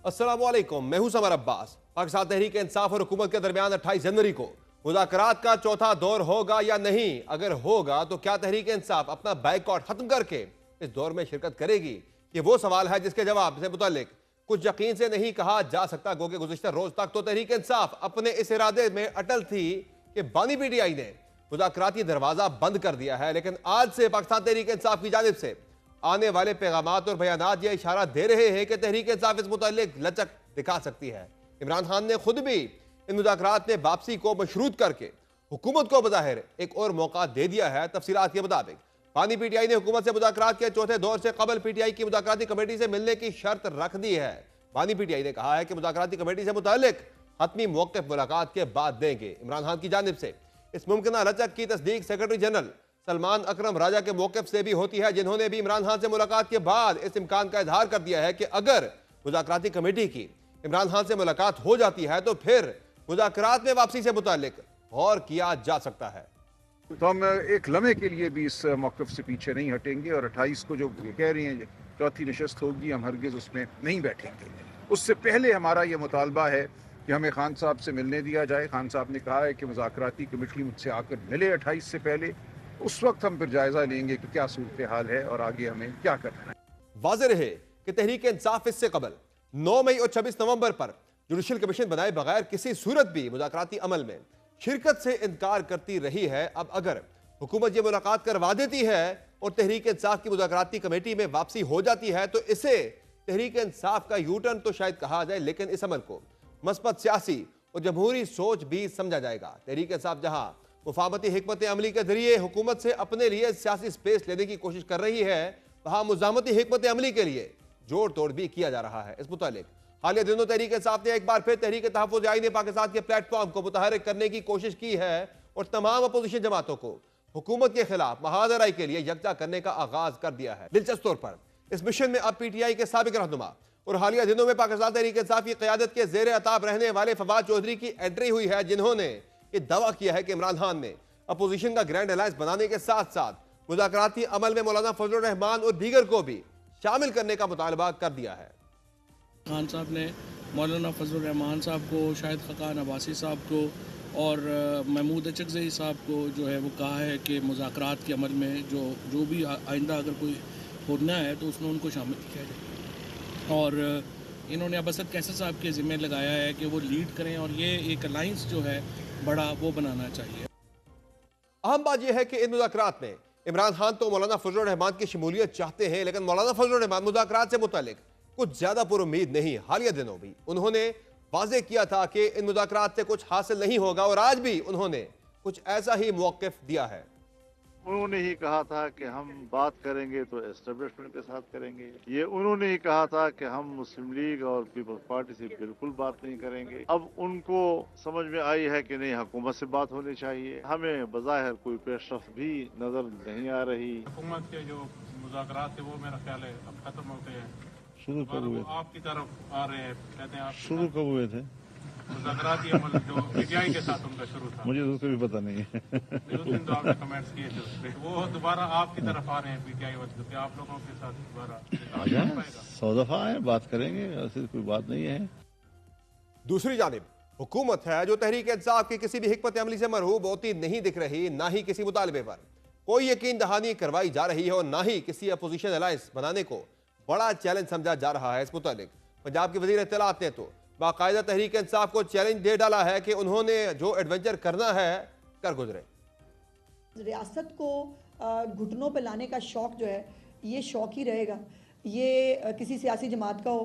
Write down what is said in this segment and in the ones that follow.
अस्सलामुअलैकुम, मैं हूं समर अब्बास। पाकिस्तान तहरीक इंसाफ और हुकूमत के दरमियान 28 जनवरी को मुज़ाकरात का चौथा दौर होगा या नहीं? अगर होगा तो क्या तहरीक इंसाफ अपना बाइकआउट खत्म करके इस दौर में शिरकत करेगी? ये वो सवाल है जिसके जवाब से मुतालिक कुछ यकीन से नहीं कहा जा सकता। गो के गुज़िश्ता रोज तक तो तहरीक इंसाफ अपने इस इरादे में अटल थी कि बानी पीटीआई ने मुज़ाकराती दरवाजा बंद कर दिया है, लेकिन आज से पाकिस्तान तहरीक इंसाफ की जानिब से आने वाले पैगामात और बयानात यह इशारा दे रहे हैं कि तहरीक इंसाफ इस मुतालिक लचक दिखा सकती है। इमरान खान ने खुद भी इन मुज़ाकरात में वापसी को मशरूत करके हुकूमत को बज़ाहिर एक और मौका दे दिया है। तफसीलात के मुताबिक बानी पीटीआई ने हुकूमत से मुज़ाकरात के चौथे दौर से कबल पीटीआई की मुज़ाकराती कमेटी से मिलने की शर्त रख दी है। बानी पीटीआई ने कहा है कि मुज़ाकराती कमेटी से मुतालिक हतमी मौक़िफ़ मुलाकात के बाद देंगे। इमरान खान की जानिब से इस मुमकिन लचक की तस्दीक सेक्रेटरी जनरल सलमान अकरम राजा के मौक़िफ़ से भी होती है, जिन्होंने भी इमरान खान से मुलाकात के बाद इस इम्कान का इजहार कर दिया है कि अगर मुज़ाकराती कमेटी की इमरान खान से मुलाकात हो जाती है तो फिर मुज़ाकरात में वापसी से मुतालिक गौर किया जा सकता है। तो हम एक लम्हे के लिए भी इस मौक़िफ़ से पीछे नहीं हटेंगे और 28 को जो कह रही हैं चौथी नशस्त होगी, हम हरगिज़ उसमें नहीं बैठेंगे। उससे पहले हमारा ये मुतालबा है कि हमें खान साहब से मिलने दिया जाए। खान साहब ने कहा है कि मुज़ाकराती कमेटी मुझसे आकर मिले 28 से पहले, उस वक्त हम फिर जायजा लेंगे कि क्या सूरत हाल है और आगे हमें क्या करना है। वाज़ेह रहे कि तहरीक इंसाफ इससे कबल 9 मई और 26 नवंबर पर जुडिशल कमीशन बनाए बगैर किसी सूरत भी मुज़ाकराती अमल में शिरकत से इनकार करती रही है। अब अगर हुकूमत ये मुलाकात करवा देती है और तहरीक इंसाफ की मुज़ाकराती कमेटी में वापसी हो जाती है तो इसे तहरीक इंसाफ का यू टर्न तो शायद कहा जाए, लेकिन इस अमल को मस्बत सियासी और जमहूरी सोच भी समझा जाएगा। तहरीक इंसाफ जहां मुफाहमती हिकमत अमली के जरिए हुकूमत से अपने लिए सियासी स्पेस लेने की कोशिश कर रही है, वहां मुजामती हिकमत अमली के लिए जोड़ तोड़ भी किया जा रहा है। इस मुतालिक हालिया दिनों तहरीक इंसाफ ने एक बार फिर तहरीक तहफ़्फ़ुज़ आईन पाकिस्तान के प्लेटफॉर्म को मुतहर्रिक करने की कोशिश की है और तमाम अपोजिशन जमातों को हुकूमत के खिलाफ महाजराई के लिए यकजा करने का आगाज कर दिया है। दिलचस्प तौर पर इस मिशन में अब पीटीआई के साबिक रहनुमा और हालिया दिनों में पाकिस्तान तहरीक इंसाफ की क़यादत के ज़ेर अताब रहने वाले फवाद चौधरी की एंट्री हुई है, जिन्होंने ये दावा किया है कि इमरान खान ने अपोजिशन का ग्रैंड अलायंस बनाने के साथ साथ मुज़ाकराती अमल में मौलाना फजलुर रहमान और दीगर को भी शामिल करने का मुतालबा कर दिया है। खान साहब ने मौलाना फजलुर रहमान साहब को, शाहिद खकान अब्बासी साहब को और महमूद अचकज़ई साहब को जो है वो कहा है कि मुज़ाकरात के अमल में जो भी आइंदा अगर कोई होना है तो उसमें उनको शामिल किया जाए। और इन्होंने अब असद कैसर साहब के ज़िम्मे लगाया है कि वो लीड करें और ये एक अलाइंस जो है बड़ा वो बनाना चाहिए। अहम बात यह है कि इन मुज़ाकरात में इमरान खान तो मौलाना फजलुर रहमान की शमूलियत चाहते हैं, लेकिन मौलाना फजलुर रहमान मुज़ाकरात से मुतालिक कुछ ज्यादा पुरुम्मीद नहीं। हालिया दिनों भी उन्होंने वाज़ेह किया था कि इन मुज़ाकरात से कुछ हासिल नहीं होगा और आज भी उन्होंने कुछ ऐसा ही मौक़िफ़ दिया है। उन्होंने ही कहा था कि हम बात करेंगे तो एस्टेब्लिशमेंट के साथ करेंगे। ये उन्होंने ही कहा था कि हम मुस्लिम लीग और पीपल्स पार्टी से बिल्कुल बात नहीं करेंगे। अब उनको समझ में आई है कि नहीं, हुकूमत से बात होनी चाहिए। हमें बज़ाहिर कोई पेशरफ्त भी नजर नहीं आ रही। हुकूमत के जो मुज़ाकरात थे वो मेरा ख्याल है अब खत्म हो गए हैं। शुरू कब हुए? आपकी तरफ आ रहे हैं, कहते हैं आप शुरू कब हुए थे? मुज़ाकराती अमल जो पीटीआई के साथ उनका शुरू था। मुझे तो उसका भी पता नहीं है। उस दिन तो आपने कमेंट्स किए थे उस पर, वो दोबारा आपकी तरफ आ रहे हैं पीटीआई वाले, तो क्या आप लोगों के साथ दोबारा आ जाए, 100 दफा आए, बात करेंगे, ऐसी कोई बात नहीं है। दूसरी जानिब हुकूमत है जो तहरीक इंसाफ की किसी भी हिकमत अमली से मरहूब होती नहीं दिख रही, ना ही किसी मुतालबे पर कोई यकीन दहानी करवाई जा रही है और ना ही किसी अपोजिशन अलायंस बनाने को बड़ा चैलेंज समझा जा रहा है। इस मुतालिक पंजाब के वज़ीर इत्तलात ने तो बाकायदा तहरीक इंसाफ को चैलेंज दे डाला है कि उन्होंने जो एडवेंचर करना है कर गुजरे। रियासत को घुटनों पर लाने का शौक जो है ये शौक ही रहेगा। ये किसी सियासी जमात का हो,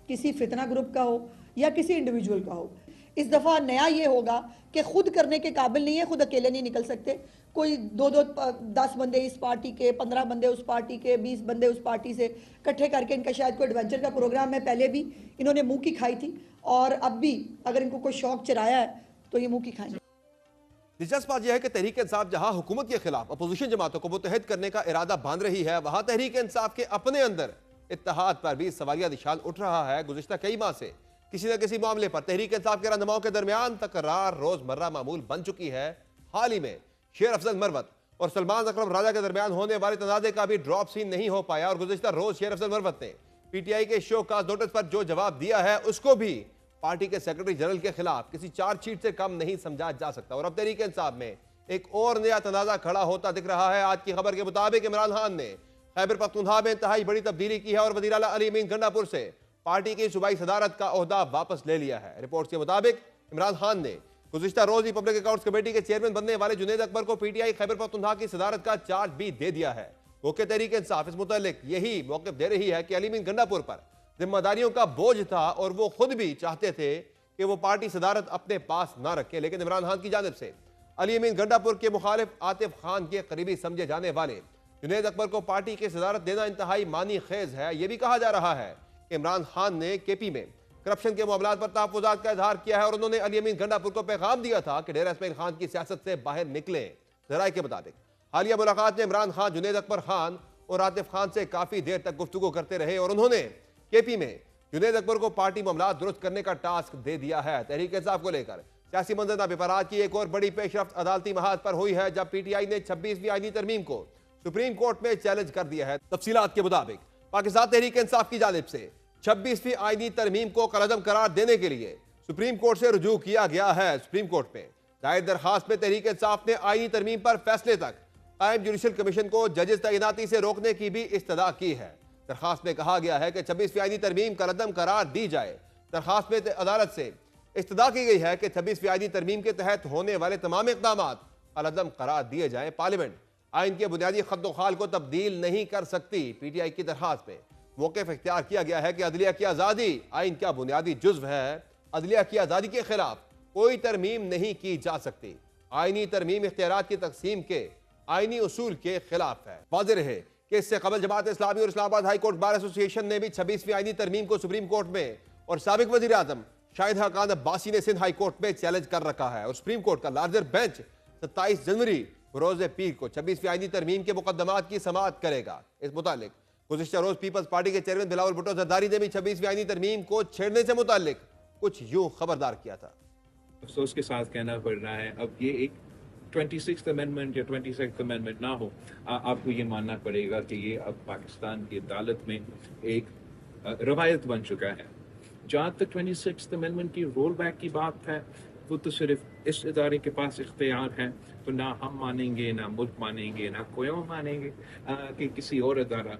किसी फितना ग्रुप का हो या किसी इंडिविजुअल का हो। इस दफ़ा नया ये होगा कि खुद करने के काबिल नहीं है, खुद अकेले नहीं निकल सकते। कोई 10 बंदे इस पार्टी के, 15 बंदे उस पार्टी के, 20 बंदे उस पार्टी से इकट्ठे करके इनका शायद कोई एडवेंचर का प्रोग्राम है। पहले भी इन्होंने मुंह की खाई थी और अब भी अगर इनको कोई शौक चराया है तो ये मुंह की खाएंगे। दिलचस्प बात यह है कि तहरीक इंसाफ जहां हुकूमत के खिलाफ अपोजिशन जमातों को मुतहद करने का इरादा बांध रही है, वहां तहरीक इंसाफ के अपने अंदर इत्तेहाद पर भी सवालिया निशान उठ रहा है। गुज़िश्ता कई माह से किसी न किसी मामले पर तहरीक इंसाफ के रहनुमाओं के दरमियान तकरार रोजमर्रा मामूल बन चुकी है। हाल ही में शेर अफजल मरवत और सलमान अकरम राजा के दरमियान होने वाले तनाज़े का भी ड्रॉप सीन नहीं हो पाया और गुज़िश्ता रोज शेर अफजल मरवत ने पीटीआई के शो का नोटिस पर जो जवाब दिया है उसको भी पार्टी के सेक्रेटरी जनरल के खिलाफ किसी चार्जशीट से कम नहीं समझा जा सकता। और अब तहरीक इंसाफ में एक और नया तनाजा खड़ा होता दिख रहा है। आज की खबर के मुताबिक इमरान खान ने खैबर पख्तूनख्वा में इंतहाई बड़ी तब्दीली की है और वज़ीर आला अली अमीन गंडापुर से पार्टी की सूबाई सदारत का ओहदा वापस ले लिया है। रिपोर्ट के मुताबिक इमरान खान ने गुज़िश्ता रोज ही पब्लिक अकाउंट्स कमेटी के चेयरमैन बनने वाले जुनैद अकबर को पीटीआई खैबर पख्तूनख्वा की सदारत का चार्ज भी दे दिया है। ओके तहरीक इंसाफ इस मुतालिक यही मौक़िफ़ दे रही है कि अली अमीन गंडापुर पर जिम्मेदारियों का बोझ था और वो खुद भी चाहते थे कि वो पार्टी सदारत अपने पास ना रखे, लेकिन इमरान खान की जानिब से अली अमीन गंडापुर के मुखालिफ आतिफ खान के करीबी समझे जाने वाले जुनैद अकबर को पार्टी की सदारत देना इंतहाई मानी खेज है। यह भी कहा जा रहा है कि इमरान खान ने केपी में करप्शन के मामलात पर तहफ़्फ़ुज़ात का इजहार किया है और उन्होंने अली अमीन गंडापुर को पैगाम दिया था कि डेरा इस्माइल खान की सियासत से बाहर निकलें। ज़राए के मुताबिक हालिया मुलाकात में इमरान खान जुनैद अकबर खान और आतिफ खान से काफ़ी देर तक गुफ्तगू करते रहे और उन्होंने केपी में जुनैद अकबर को पार्टी मामलात दुरुस्त करने का टास्क दे दिया है। तहरीक इंसाफ को लेकर सियासी मंजर बेपराज की एक और बड़ी पेशरफ्त अदालती महाज पर हुई है जब पीटीआई ने 26वीं आईनी तरमीम को सुप्रीम कोर्ट में चैलेंज कर दिया है। तफसीलात के मुताबिक पाकिस्तान तहरीक इंसाफ की जानिब से 26वीं आईनी तरमीम को कलअदम करार देने के लिए सुप्रीम कोर्ट से रुजू किया गया है। सुप्रीम कोर्ट में दायर दरखास्त में तहरीक इंसाफ ने आईनी तरमीम पर फैसले तक कायम जुडिशल कमीशन को जजेस तैनाती से रोकने की भी इस्तदा की है। दरखास्त में कहा गया है कि 26वीं आईनी तरमीम कलअदम करार दी जाए। दरखास्त में अदालत से इस्तदा की गई है कि 26वीं आईनी तरमीम के तहत होने वाले तमाम इक़दाम कलअदम करार दिए जाएं। पार्लियामेंट आइन के बुनियादी खद्दो खाल को तब्दील नहीं कर सकती। पीटीआई की दरखास्त में मौक़िफ़ इख्तियार किया गया है कि अदलिया की आज़ादी आइन का बुनियादी जुज़्व है। अदलिया की आज़ादी के खिलाफ कोई तरमीम नहीं की जा सकती। आइनी तरमीम इख्तियारात की तकसीम के आइनी उसूल के खिलाफ है। वाज़ेह रहे कि इससे कबल जमात इस्लामी और Islamabad high court bar association ने भी 26वीं आईनी तरमीम को सुप्रीम कोर्ट में और साबिक वज़ीर आज़म शाहिद हक़ान अब्बासी ने सिंध हाई कोर्ट में चैलेंज कर रखा है। और सुप्रीम कोर्ट का लार्जर बेंच 27 जनवरी रोज़ पीर को 26वीं आईनी तरमीम के मुकदमात की समाअत करेगा। इस मुतालिक गुज़िश्ता रोज़ पीपल्स पार्टी के चेयरमैन बिलावल भुट्टो ज़रदारी ने भी 26वीं आईनी तरमीम को छेड़ने से मुतालिक कुछ यूं खबरदार किया था। अफसोस के साथ कहना पड़ रहा है अब ये एक 26th अमेंडमेंट या 26th अमेंडमेंट ना हो, आपको ये मानना पड़ेगा कि ये अब पाकिस्तान की अदालत में एक रवायत बन चुका है। जहाँ तक 26th अमेंडमेंट की रोल बैक की बात है, वो तो सिर्फ इस इदारे के पास इख्तियार है, तो ना हम मानेंगे, ना मुल्क मानेंगे, ना कोई और मानेंगे कि किसी और इदारा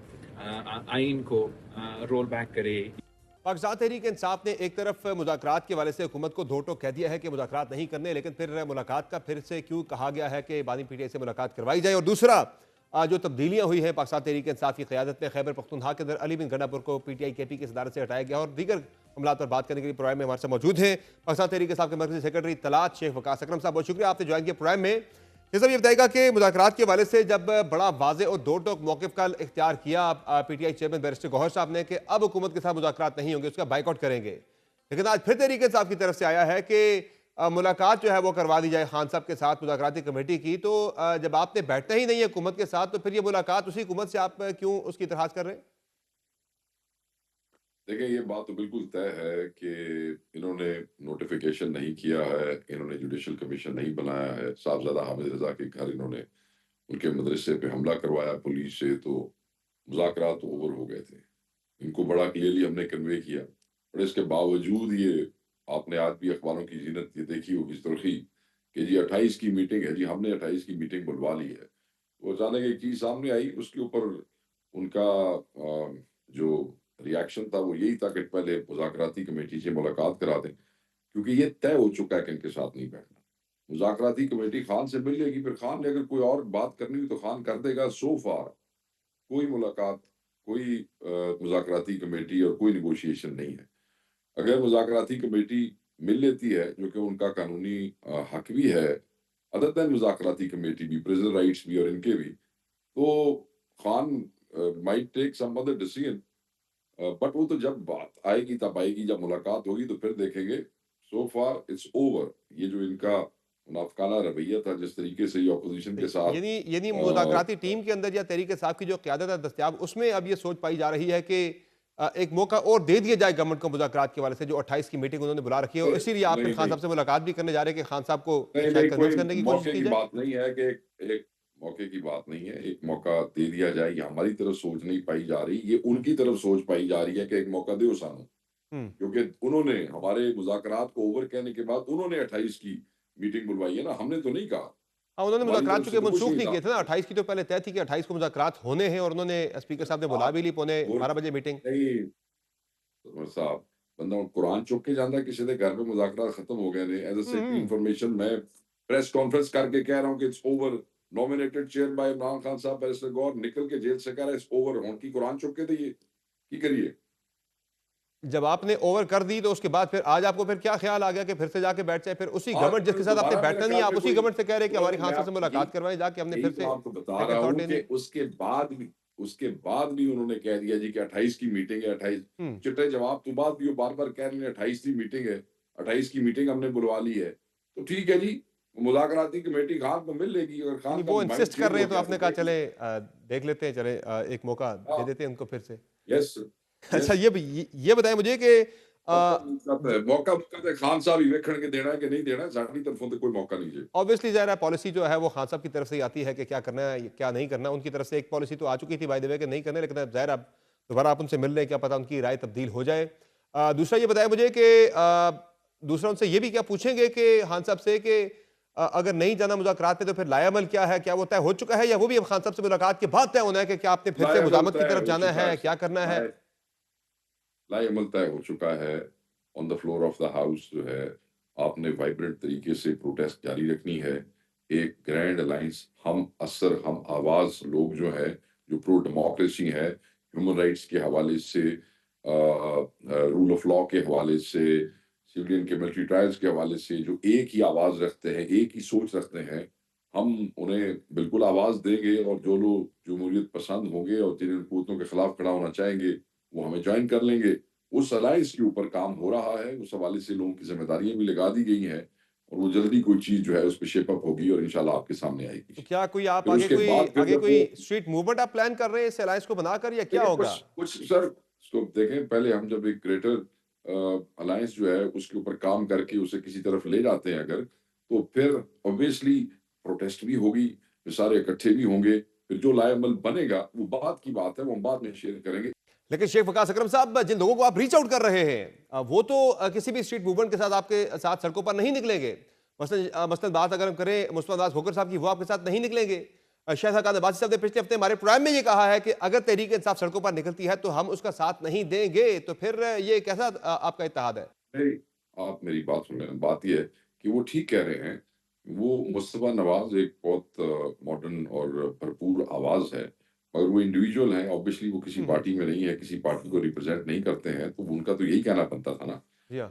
आइन को रोल बैक करे। पाकिस्तान तहरीक इंसाफ ने एक तरफ मुज़ाकरात के वाले से हुकूमत को धो टोक कह दिया है कि मुज़ाकरात नहीं करने, लेकिन फिर मुलाकात का फिर से क्यों कहा गया है कि बानी पीटीआई से मुलाकात करवाई जाए। और दूसरा जो तब्दीलियां हुई हैं पाकिस्तान तहरीक इंसाफ की क़यादत में खैबर पख्तूनख्वा के अंदर अली बिन गंडापुर को पीटीआई केपी की सदारत से हटाया गया और दीगर मामला पर बात करने के लिए प्रोग्राम में हमारे साथ मौजूद हैं पाकिस्तान तहरीक इंसाफ के मरकज़ी सेक्रेटरी तलात शेख वकास अकरम साहब। बहुत शुक्रिया आपने ज्वाइन किया प्रोग्राम में। ये सब ये बताएगा कि मुज़ाकरात के वाले से जब बड़ा वाज़ेह और दो टोक मौक़िफ़ का इख्तियार किया पीटीआई चेयरमैन बैरिस्टर गौहर साहब ने कि अब हुकूमत के साथ मुज़ाकरात नहीं होंगे, उसका बाइकआउट करेंगे, लेकिन आज फिर तहरीक इंसाफ की तरफ से आया है कि मुलाकात जो है वो करवा दी जाए खान साहब के साथ मुज़ाकराती कमेटी की। तो जब आपने बैठना ही नहीं है हुकूमत के साथ, तो फिर ये मुलाकात उसी हुकूमत से आप क्यों उसकी दरख्वास्त कर रहे हैं? देखिए, ये बात तो बिल्कुल तय है कि इन्होंने नोटिफिकेशन नहीं किया है, इन्होंने जुडिशल कमीशन नहीं बनाया है। साहबजादा हामिद रजा के घर इन्होंने उनके मदरसे पे हमला करवाया पुलिस से, तो मुज़ाकरात तो ओवर हो गए थे। इनको बड़ा क्लियरली हमने कन्वे किया, और इसके बावजूद ये आपने आज भी अखबारों की जीनत ये देखी होगी सुर्खी कि जी 28 की मीटिंग है, जी हमने 28 की मीटिंग बुलवा ली है। वो अचानक एक चीज सामने आई, उसके ऊपर उनका जो रिएक्शन था वो यही था कि पहले मुज़ाकराती कमेटी से मुलाकात करा दें, क्योंकि ये तय हो चुका है कि इनके साथ नहीं बैठना। मुज़ाकराती कमेटी खान से मिल लेगी, फिर खान ने अगर कोई और बात करनी हुई तो खान कर देगा। सो फार कोई मुलाकात, कोई मुज़ाकराती कमेटी और कोई निगोशिएशन नहीं है। अगर मुज़ाकराती कमेटी मिल लेती है, जो कि उनका कानूनी हक भी है, अदर दैन मुज़ाकराती कमेटी भी, प्रिजनर राइट्स भी और इनके भी, तो Khan might take some other decision, but वो तो जब बात आएगी तब आएगी, जब मुलाकात होगी तो फिर देखेंगे। सो फार इट्स ओवर। ये जो इनका मुनाफिकाना रवैया था, जिस तरीके से ये अपोजिशन के साथ यानी मुज़ाकराती टीम के अंदर या तहरीक इंसाफ की जो क़यादत है दस्तयाब, उसमें अब ये सोच पाई जा रही है कि एक मौका और दे दिया जाए गवर्नमेंट को मुज़ाकरात के वाले से, जो 28 की मीटिंग उन्होंने बुला रखी है, और इसीलिए आप खान साहब से मुलाकात भी करने जा रहे हैं कि खान साहब को शायद कन्विंस करने की कोशिश की जाए। बात नहीं है कि एक मौके की बात नहीं है, एक मौका दे दिया जाए। ये हमारी तरफ सोच नहीं पाई जा रही, ये उनकी तरफ सोच पाई जा रही है कि एक मौका दो सानू, हम्म। क्योंकि उन्होंने हमारे मुज़ाकरात को ओवर कहने के बाद उन्होंने 28 की मीटिंग बुलवाई है ना, हमने तो नहीं कहा। हाँ, उन्होंने हमारी मुज़ाकरात तरफ से चूंकि तो कुछ मनसूख नहीं नहीं था। किए थे ना, 28 की तो पहले तय थी कि 28 को मुज़ाकरात होने हैं, और उन्होंने स्पीकर साहब ने बुला आप भी ली पौने और 12 बजे मीटिंग। नहीं सरवर साहब, बंदा हुण कुरान चुक के जांदा किसी दे घर पे मुज़ाकरात खत्म हो गए ने। As a secretary hmm. Information मैं प्रेस कॉन्फ्रेंस करके कह रहा हूँ कि it's over, nominated chair by Imran Khan साहब, बैरिस्टर गौर निकल के जेल से कह रहा है इट्स ओवर। हुण की कुरान चुक के दईए की करिए? जब आपने ओवर कर दी तो उसके बाद फिर आज आपको फिर क्या ख्याल आ गया कि फिर से जाके बैठ जाए? फिर उसी आज गवर्नमेंट जिसके फिर साथ आपने दोबारा मेरे बैठना नहीं है, ख्याल आप में उसी कोई गवर्नमेंट से कह रहे हैं कि हमारी मैं खान साहब से आप मुलाकात करवाएं जाके, हमने यही फिर तो से आपको बता सेकंड रहा थॉट हूँ लेनी कि है। उसके बाद भी उन्होंने कह दिया जी कि 28 की मीटिंग है। 28 हम्म। चिट्टे जवाब तो बाद भी वो बार-बार कह रहे हैं 28 की मीटिंग है, 28 की मीटिंग हमने बुलवा ली है। तो ठीक है जी, मुज़ाकराती कमेटी खान को मिल लेगी, अगर नहीं, खान का वो माइंड इंसिस्ट कर चेंज रहे हो हैं तो गया आपने तो कहा देख चले लें। देख लेते हैं, चले एक मौका दे हाँ, देते हैं उनको फिर से। यस, अच्छा, यस। ये बताएं मुझे कि मौका तो खान साहब ही वेखण के देना है कि नहीं देना, साडी तरफों तो कोई मौका नहीं जी। ऑब्वियसली ज़ाहिर है पॉलिसी जो है वो खान साहब की तरफ से ही आती है कि क्या करना है क्या नहीं करना। उनकी तरफ से एक पॉलिसी तो आ चुकी थी बाय द वे कि नहीं करना, लेकिन अब ज़ाहिर अब दोबारा आप उनसे मिल रहे हैं, क्या पता उनकी राय तब्दील हो जाए। दूसरा ये बताया मुझे कि दूसरा उनसे ये भी क्या पूछेंगे कि खान साहब से कि अगर नहीं जाना मुज़ाकरात में तो फिर लायामल क्या है, क्या वो तय हो चुका है, या वो भी अब खान साहब से मुलाकात के बाद तय होना है कि क्या आपने फिर से लाएमल मुज़ामत की तय तरफ हो जाना चुका है, है, क्या करना है? लाएमल तय हो चुका है। On the floor of the house जो है, आपने वाइब्रेंट तरीके से प्रोटेस्ट जारी रखनी है। एक ग्रैंड अलायंस, हम असर हम आवाज लोग जो है, जो प्रो डेमोक्रेसी है, ह्यूमन राइट्स के हवाले से, रूल ऑफ लॉ के हवाले से, सिविलियन के मिलिट्री ट्रायल्स के हवाले से, जो एक ही आवाज रखते हैं, एक ही सोच रखते हैं, हम उन्हें बिल्कुल आवाज देंगे। और जो लोग जमहूरियत पसंद होंगे और जिन हुकूमतों के खिलाफ खड़ा होना चाहेंगे, वो हमें ज्वाइन कर लेंगे। उस अलायंस के ऊपर काम हो रहा है, उस हवाले से लोगों की जिम्मेदारियां भी लगा दी गई हैं, और वो जल्दी कोई चीज जो है उस पर शेप अप होगी और इंशाल्लाह आपके सामने आएगी। तो क्या कोई आप फिर उसके बाद फिर आगे जब कोई वो स्ट्रीट मूवमेंट आप प्लान कर रहे हैं इस अलायंस को बनाकर, या क्या देखिए होगा? कुछ कुछ सर, इसको देखें पहले, हम जब एक ग्रेटर अलायंस जो है उसके ऊपर काम करके उसे किसी तरफ ले जाते हैं अगर, तो फिर ऑब्वियसली प्रोटेस्ट भी होगी, फिर सारे इकट्ठे भी होंगे, फिर जो लाएमल बनेगा वो बात की बात है, वो हम बाद में शेयर करेंगे। लेकिन शेख वकास अकरम साहब, जिन लोगों को आप रीच आउट कर रहे हैं वो तो किसी भी स्ट्रीट मूवमेंट के साथ आपके साथ सड़कों पर नहीं निकलेंगे। मसलन बात अगर हम करें मुस्तफा नवाज खोखर साहब की, वो आपके साथ नहीं निकलेंगे। शायद खान अब्बासी साहब ने पिछले हफ्ते हमारे प्रोग्राम में ये कहा है कि अगर तहरीक इंसाफ सड़कों पर निकलती है तो हम उसका साथ नहीं देंगे। तो फिर ये कैसा आपका इत्तेहाद है? नहीं, आप मेरी बात सुन लें। बात ये है कि वो ठीक कह रहे हैं। वो मुस्तफा नवाज एक बहुत मॉडर्न और भरपूर आवाज है, मगर वो इंडिविजुअल हैं। ऑब्वियसली वो किसी पार्टी में नहीं है, किसी पार्टी को रिप्रेजेंट नहीं करते हैं, तो उनका तो यही कहना बनता था ना। जी हाँ।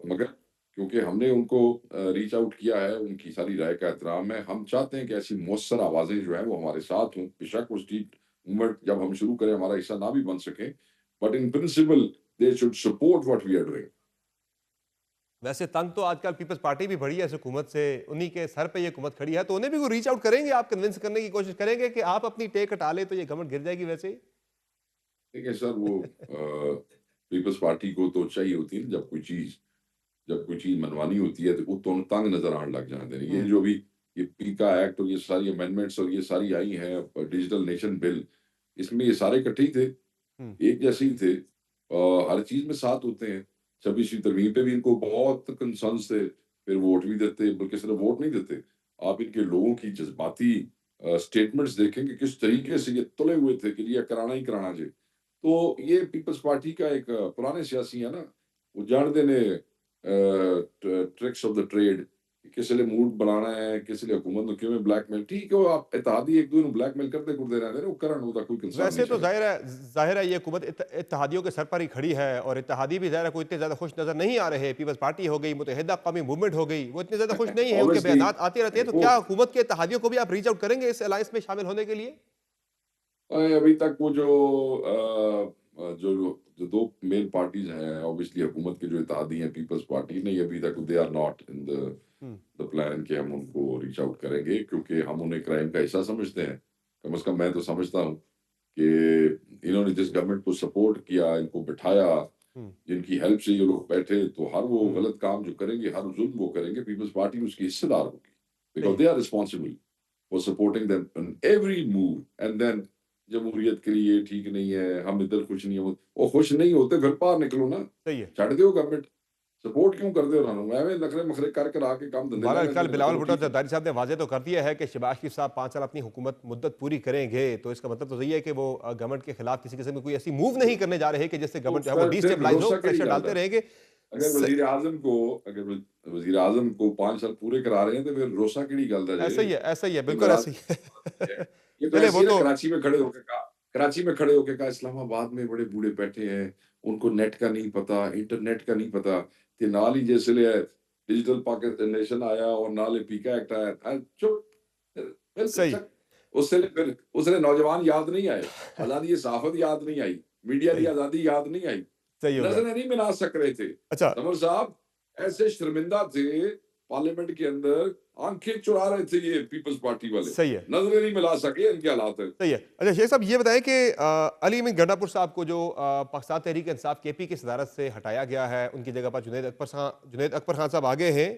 मगर क्योंकि हमने उनको रीच आउट किया है, उनकी सारी राय का एहतराम है। हम चाहते हैं कि ऐसी मौसर आवाजें जो है वो हमारे साथ हों। बेशक वो स्ट्रीट मूवमेंट जब हम शुरू करें हमारा हिस्सा ना भी बन सके, but in principle they should support what we are doing. वैसे तंग तो आजकल पीपल्स पार्टी भी बड़ी है इस हुकूमत से, उन्हीं के सर पे ये हुकूमत खड़ी है, तो उन्हें भी वो रीच आउट करेंगे, आप कन्विंस करने की कोशिश करेंगे कि आप अपनी टेक हटा ले तो ये गवर्नमेंट गिर जाएगी वैसे ही? ठीक है सर, वो पीपल्स पार्टी को तो चाहिए होती है ना, जब कोई चीज मनवानी होती है तो वो तो तंग नजर आने लग जाते हैं। ये जो भी ये पीका एक्ट और ये सारी अमेंडमेंट्स और ये सारी आई हैं, डिजिटल नेशन बिल, इसमें ये सारे इकट्ठे ही थे, हम्म। एक जैसे ही थे, हर चीज में साथ होते हैं। 26वीं तरमीम पे भी इनको बहुत कंसर्न्स थे, फिर वोट भी देते, बल्कि सिर्फ वोट नहीं देते, आप इनके लोगों की जज्बाती स्टेटमेंट्स देखेंगे किस तरीके से ये तुले हुए थे कि ये कराना ही कराना जी। तो ये पीपल्स पार्टी का एक पुराने सियासी है ना, वो जानते ने ट्रिक्स ऑफ द ट्रेड, किस लिए मूड बनाना है, किस लिए हुकूमत ਨੂੰ ਕਿਵੇਂ ब्लैकमेल। ठीक है, वो आप इत्तेहादी एक दूसरे ਨੂੰ ब्लैकमेल करते रहते रहते हैं, वो करन ਉਹਦਾ कोई कंसर्न वैसे नहीं तो है। जाहिर है ये हुकूमत इत्तेहादियों के सर पर ही खड़ी है, और इत्तेहादी भी ज़ाहिर है कोई इतने ज़्यादा खुश नज़र नहीं आ रहे। पीपल्स पार्टी हो गई, मुत्तहिदा कौमी मूवमेंट हो गई, वो इतने ज़्यादा खुश नहीं है, उनके ऑब्वियसली बयानात आते रहते हैं। तो वो क्या हुकूमत के इत्तेहादियों को भी आप रीच आउट करेंगे इस अलायंस में शामिल होने के लिए? अभी तक वो जो दो मेन पार्टीज हैं, ऑब्वियसली हुकूमत के जो इत्तेहादी हैं, पीपल्स पार्टी नहीं, अभी तक they are not in the plan कि हम उनको रीच आउट करेंगे, क्योंकि हम उन्हें क्राइम का हिस्सा समझते हैं। कम से कम मैं तो समझता हूँ कि इन्होंने जिस गवर्नमेंट को सपोर्ट किया, इनको बिठाया, हम्म। जिनकी हेल्प से ये लोग बैठे, तो हर वो गलत काम जो करेंगे, हर जुल्म वो करेंगे, पीपल्स पार्टी उसकी हिस्सेदार होगी, बिकॉज नहीं, they are responsible. was supporting them on every move, and then जमहूरियत के लिए ठीक नहीं है, हम इधर खुश नहीं हो, वो खुश नहीं होते फिर बाहर निकलो ना, सही है। छड़ दो गवर्नमेंट, सपोर्ट क्यों कर दे उन्होंने, एवं नखरे मखरे कर आके काम धंधे बहरहाल लगे, कल बिलावल चलो भुट्टो ठीक है। जरदारी साहब ने वाजे तो कर दिया है कि शहबाज शरीफ साहब 5 साल अपनी हुकूमत मुद्दत पूरी करेंगे, तो इसका मतलब तो यही है कि वो गवर्नमेंट के खिलाफ किसी किस्म की कोई ऐसी मूव नहीं करने जा रहे कि जिससे गवर्नमेंट जो है वो फिर डिस्टेबलाइज हो, भरोसा करी प्रेशर जाता डालते है। रहेंगे। अगर वजीर आजम को 5 साल पूरे करा रहे हैं तो फिर रोसा केड़ी गल दा ऐसा ही है, ऐसा ही है, बिल्कुल ऐसा ही है। ये तो चलिए ऐसे वो ही ना, तो कराची में खड़े होके कहा इस्लामाबाद में बड़े बूढ़े बैठे हैं, उनको नेट का नहीं पता, इंटरनेट का नहीं पता, कि नाल ही जैसे डिजिटल पाकिस्तान नेशन आया और नाले पीका एक्ट आया था, चुप, बिल्कुल सही। सच। उसने नौजवान याद नहीं आए, आजादी सहाफत याद नहीं आई, मीडिया की सही। आजादी याद नहीं आई, सही हो गया। नजरें नहीं मिला सक रहे थे। अच्छा, समर साहब ऐसे शर्मिंदा थे, पार्लियामेंट के अंदर आंखें चुरा रहे थे ये पीपल्स पार्टी वाले, सही है, नजरें नहीं मिला सके, इनके हालात है। सही है। अच्छा शेख साहब ये बताएं कि अली अमीन गंडापुर साहब को जो पाकिस्तान तहरीक इंसाफ केपी की सदारत से हटाया गया है, उनकी जगह पर जुनैद अकबर खान साहब आगे हैं,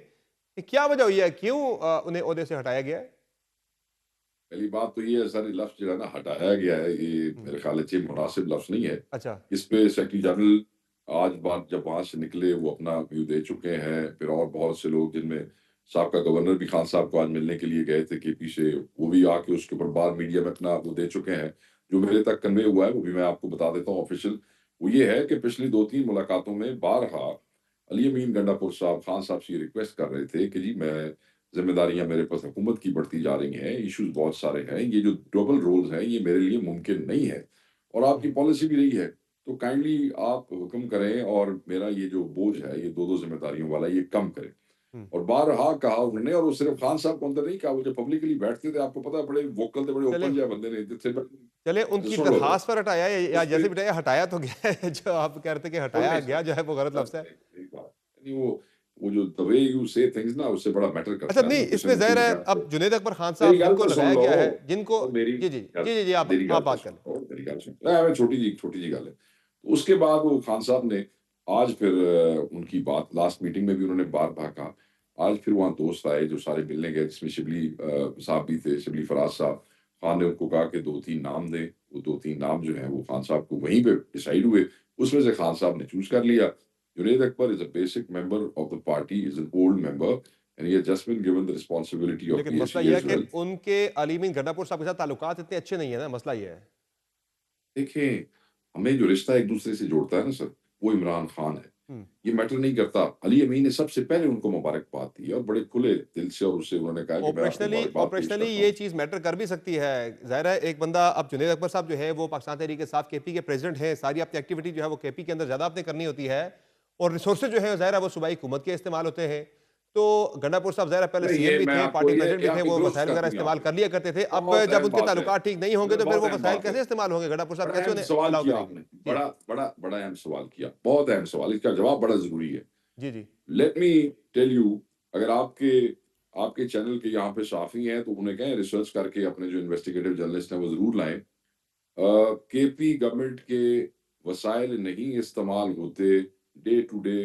ये क्या वजह हुई है, क्यों उन्हें ओहदे से हटाया गया है? पहली बात तो ये है, सारी लफ्ज जो है ना हटाया गया है, ये मेरे ख्याल से मुनासिब लफ्ज नहीं है। अच्छा, इस पे सेक्रेटरी जनरल आज बात जब वहां से निकले वो अपना व्यू दे चुके हैं, फिर और बहुत से लोग जिनमें साहब गवर्नर भी खान साहब को आज मिलने के लिए गए थे केपी से, वो भी आके उसके ऊपर बाहर मीडिया में अपना वो दे चुके हैं। जो मेरे तक कन्वे हुआ है वो भी मैं आपको बता देता हूँ ऑफिशियल, वो ये है कि पिछली 2-3 मुलाकातों में बारहा अली अमीन गंडापुर साहब खान साहब से ये रिक्वेस्ट कर रहे थे कि जी मैं जिम्मेदारियां मेरे पास हुकूमत की बढ़ती जा रही हैं, इश्यूज बहुत सारे हैं, ये जो डबल रोल्स हैं ये मेरे लिए मुमकिन नहीं है, और आपकी पॉलिसी भी रही है, तो काइंडली आप हुक्म करें और मेरा ये जो बोझ है ये 2-2 जिम्मेदारियों वाला ये कम करें। और बारहा कहा उन्होंने, और वो सिर्फ खान साहब को अंदर नहीं कहा, वो जब पब्लिकली बैठते थे आपको पता है बड़े वोकल थे, बड़े ओपन जो बंदे ने, जिससे चले उनकी सुन लो। दरखास्त पर हटाया या जैसे बिठाया हटाया तो गया है, जो आप कह रहे थे कि हटाया गया जो है वो गलत लफ्ज है। वो जो द वे यू से थिंग्स ना उससे बड़ा मैटर करता अच्छा है। नहीं, इसमें ज़ाहिर है अब जुनैद अकबर खान साहब मेरी गल जिनको तो सुन लगाया लो, गया है, जिनको और मेरी जी जी जी जी आप मेरी गल बात तो कर सुनो, मेरी गल सुनो। मैं छोटी जी गल है। उसके बाद वो खान साहब ने आज फिर उनकी बात लास्ट मीटिंग में भी उन्होंने बार कहा, आज फिर वहाँ दोस्त आए जो सारे मिलने गए, जिसमें शिबली साहब भी थे, शिबली फराज साहब। खान ने उनको कहा कि 2-3 नाम दें, वो 2-3 नाम जो हैं वो खान साहब को वहीं पे डिसाइड हुए, उसमें से खान साहब ने चूज कर लिया। Junaid Akbar is a basic member of the party, is an old member and he has just been given the responsibility of लेकिन मसला पीएससी ये है एज वेल। कि उनके अली अमीन गंडापुर साहब के साथ ताल्लुकात इतने अच्छे नहीं है ना, मसला ये है। देखिए, हमें जो रिश्ता एक दूसरे से जोड़ता है ना सर, वो इमरान खान है। ये मैटर नहीं करता। अली अमीन ने सबसे पहले उनको मुबारकबाद दी और बड़े खुले दिल से, और उससे उन्होंने कहा कि मैं आपको मुबारकबाद पेश ऑपरेशनली करता ये हूं। चीज़ मैटर कर भी सकती है। ज़ाहिर है एक बंदा, अब जुनैद अकबर साहब जो है वो पाकिस्तान तहरीक इंसाफ केपी के प्रेसिडेंट हैं, सारी अपनी एक्टिविटी जो है वो केपी के अंदर ज़्यादा आपने करनी होती है, और रिसोर्सेज जो है ज़ाहिर है वो सूबाई हुकूमत के इस्तेमाल होते हैं। तो गंडापुर साहब ज़ाहिर है पहले नहीं, सीएम ये भी मैं थे, आपको पार्टी ये प्रेसिडेंट भी थे, आपकी वो दुरुस्त वसाइल कर वगैरह दूंगा इस्तेमाल कर लिया करते थे। अब बहुत जब अहम उनके बात है। ताल्लुकात ठीक नहीं होंगे तो फिर वो बहुत अहम वसाइल बात कैसे है। इस्तेमाल होंगे? गंडापुर साहब बड़ा कैसे अहम उन्हें सवाल अलाउ किया करेंगे? आपने, बड़ा अहम सवाल किया, बहुत अहम सवाल, इसका जवाब बड़ा जरूरी है। जी जी लेट मी टेल यू, अगर आपके चैनल के यहाँ पे साफी हैं तो उन्हें कहें रिसर्च करके अपने जो इन्वेस्टिगेटिव जर्नलिस्ट हैं वो जरूर लाएं। केपी गवर्नमेंट के वसाइल नहीं इस्तेमाल होते डे टू डे